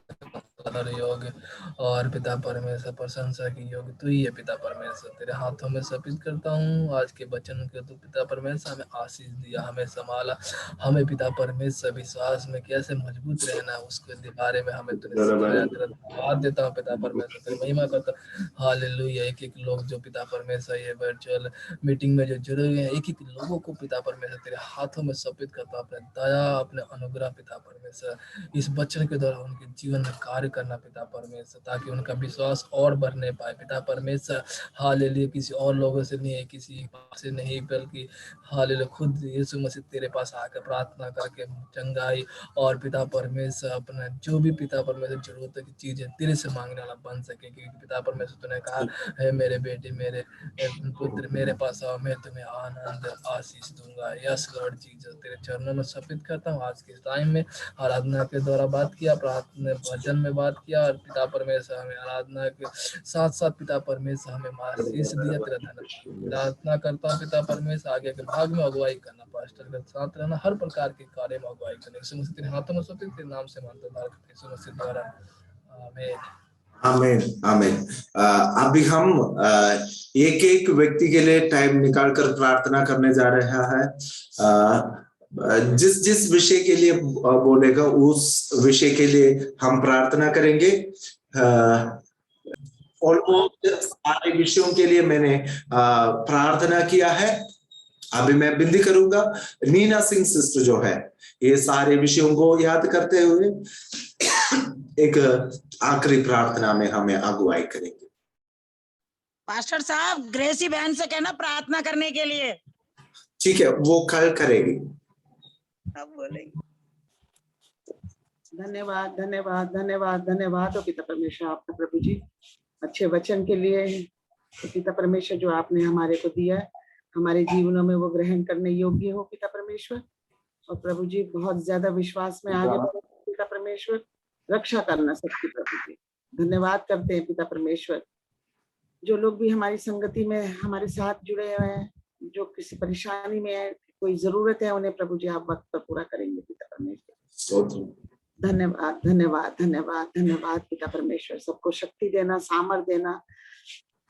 योग्य और पिता परमेश्वर प्रशंसा की योग्य तू ही है। पिता परमेश्वर तेरे हाथों में समर्पित करता हूँ आज के वचन के। तू पिता परमेश्वर हमें आशीष दिया, हमें संभाला, हमें पिता परमेश्वर विश्वास में कैसे मजबूत रहना उसके बारे में हमें तूने सिखाया। तेरा धन्यवाद देता हूँ पिता परमेश्वर, तेरी महिमा करता हूँ। हालेलुया। एक एक लोग जो पिता परमेश्वर ये वर्चुअल मीटिंग में जो जुड़े हुए हैं, एक एक लोगों को पिता परमेश्वर तेरे हाथों में समर्पित करता हूँ। अपने दया, अपने अनुग्रह पिता परमेश्वर इस वचन के द्वारा उनके जीवन में कार्य करना पिता परमेश्वर, ताकि उनका विश्वास और बढ़ने पाए पिता परमेश्वर। हालेलुया। किसी और लोगों से नहीं, किसी से नहीं, बल्कि हालेलुया खुद यीशु मसीह तेरे पास आकर प्रार्थना करके चंगाई और पिता परमेश्वर अपना जो भी पिता परमेश्वर जरूरत की चीजें तेरे से मांगने वाला बन सके। क्योंकि पिता परमेश्वर तूने कहा है मेरे बेटे, मेरे पुत्र मेरे पास आओ, मैं तुम्हें आनंद आशीष दूंगा। यस लॉर्ड जीसस, तेरे चरणों में समर्पित करता हूँ। आज के टाइम में आराधना के द्वारा बात किया, प्रार्थना भजन में बात किया, और पिता परमेश्वर हमें आराधना के साथ साथ पिता परमेश्वर हमें आशीष दिया। तेरा धन्यवाद प्रार्थना करता हूँ पिता परमेश्वर। आगे के भाग में अगुवाई करना, पास्टर के साथ रहना, हर प्रकार के कार्य में अगुवाई करना। यीशु मसीह तेरे हाथों में सौंपते, तेरे नाम से मांगता हूँ यीशु मसीह द्वारा, आमीन आमीन आमीन। अभी हम एक एक व्यक्ति के लिए टाइम निकालकर प्रार्थना करने जा रहा है। जिस जिस विषय के लिए बोलेगा उस विषय के लिए हम प्रार्थना करेंगे। ऑलमोस्ट सारे विषयों के लिए मैंने प्रार्थना किया है। अभी मैं बिंदी करूंगा। नीना सिंह सिस्टर जो है, ये सारे विषयों को याद करते हुए एक आखिरी प्रार्थना में हमें अगुवाई करेंगे। पास्टर साहब, ग्रेसी बहन से कहना प्रार्थना करने के लिए। ठीक है, वो कल करेगी। अब बोलेंगे। धन्यवाद धन्यवाद धन्यवाद धन्यवाद। पिता परमेश्वर आपका प्रभु जी अच्छे वचन के लिए। पिता परमेश्वर जो आपने हमारे को दिया है, हमारे जीवनों में वो ग्रहण करने योग्य हो पिता परमेश्वर। और प्रभु जी बहुत ज्यादा विश्वास में आगे बढ़ो पिता परमेश्वर, रक्षा करना सबकी प्रभु जी। धन्यवाद करते हैं पिता परमेश्वर। जो लोग भी हमारी संगति में हमारे साथ जुड़े हुए हैं, जो किसी परेशानी में है, कोई जरूरत है, उन्हें प्रभु जी आप वक्त पर पूरा करेंगे पिता परमेश्वर। धन्यवाद धन्यवाद धन्यवाद धन्यवाद पिता परमेश्वर। सबको शक्ति देना, सामर्थ देना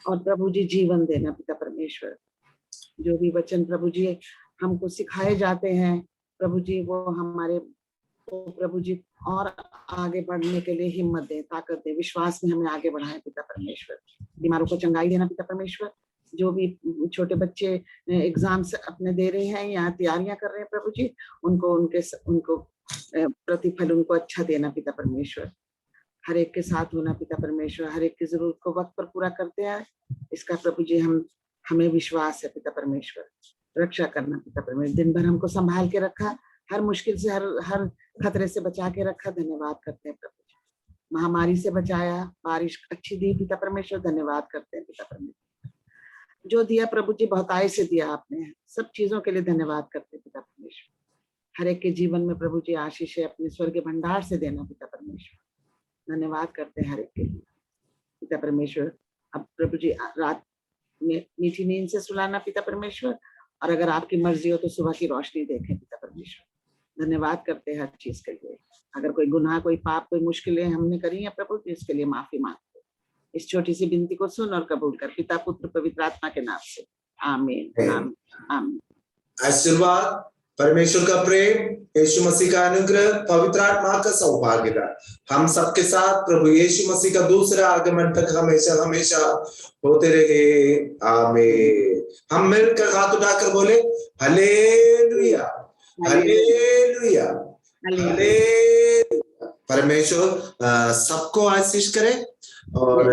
और प्रभु जी जीवन देना पिता परमेश्वर। जो भी वचन प्रभु जी हमको सिखाए जाते हैं प्रभु जी, वो हमारे प्रभु जी और आगे बढ़ने के लिए हिम्मत दे, ताकत दे, विश्वास में हमें आगे बढ़ाए पिता परमेश्वर। बीमारों को चंगाई देना पिता परमेश्वर। जो भी छोटे बच्चे एग्जाम्स अपने दे रहे हैं या तैयारियां कर रहे हैं प्रभु जी, उनको प्रतिफल उनको अच्छा देना पिता परमेश्वर। हर एक के साथ होना पिता परमेश्वर। हर एक की जरूरत को वक्त पर पूरा करते हैं, इसका प्रभु जी हमें विश्वास है पिता परमेश्वर। रक्षा करना पिता परमेश्वर। दिन भर हमको संभाल के रखा, हर मुश्किल से हर खतरे से बचा के रखा। धन्यवाद करते हैं प्रभु जी। महामारी से बचाया, बारिश अच्छी दी पिता परमेश्वर। धन्यवाद करते हैं पिता परमेश्वर। जो दिया प्रभु जी बहुताई से दिया आपने, सब चीजों के लिए धन्यवाद करते हैं पिता परमेश्वर। हर एक के जीवन में प्रभु जी आशीष है अपने स्वर्ग भंडार से देना पिता परमेश्वर। धन्यवाद करते हैं हर एक के लिए पिता परमेश्वर। अब प्रभु जी रात में मीठी नींद से सुलाना पिता परमेश्वर, और अगर आपकी मर्जी हो तो सुबह की रोशनी देखें पिता परमेश्वर। धन्यवाद करते हैं हर चीज के लिए। अगर कोई गुनाह, कोई पाप, कोई मुश्किलें हमने करी है प्रभु, तो इसके लिए माफी मांगते। इस छोटी सी विनती को सुन और कबूल कर, पिता पुत्र पवित्र आत्मा के नाम से, आमीन आमीन आमीन। आशीर्वाद, परमेश्वर का प्रेम, यीशु मसीह का अनुग्रह, पवित्र आत्मा का सौभाग्य हम सबके साथ प्रभु यीशु मसीह का दूसरा आगमन तक हमेशा हमेशा होते रहे। आमीन। हम मिलकर हाथ उठाकर बोले हालेलुया हालेलुया हालेलुया। परमेश्वर सबको आशीष करे और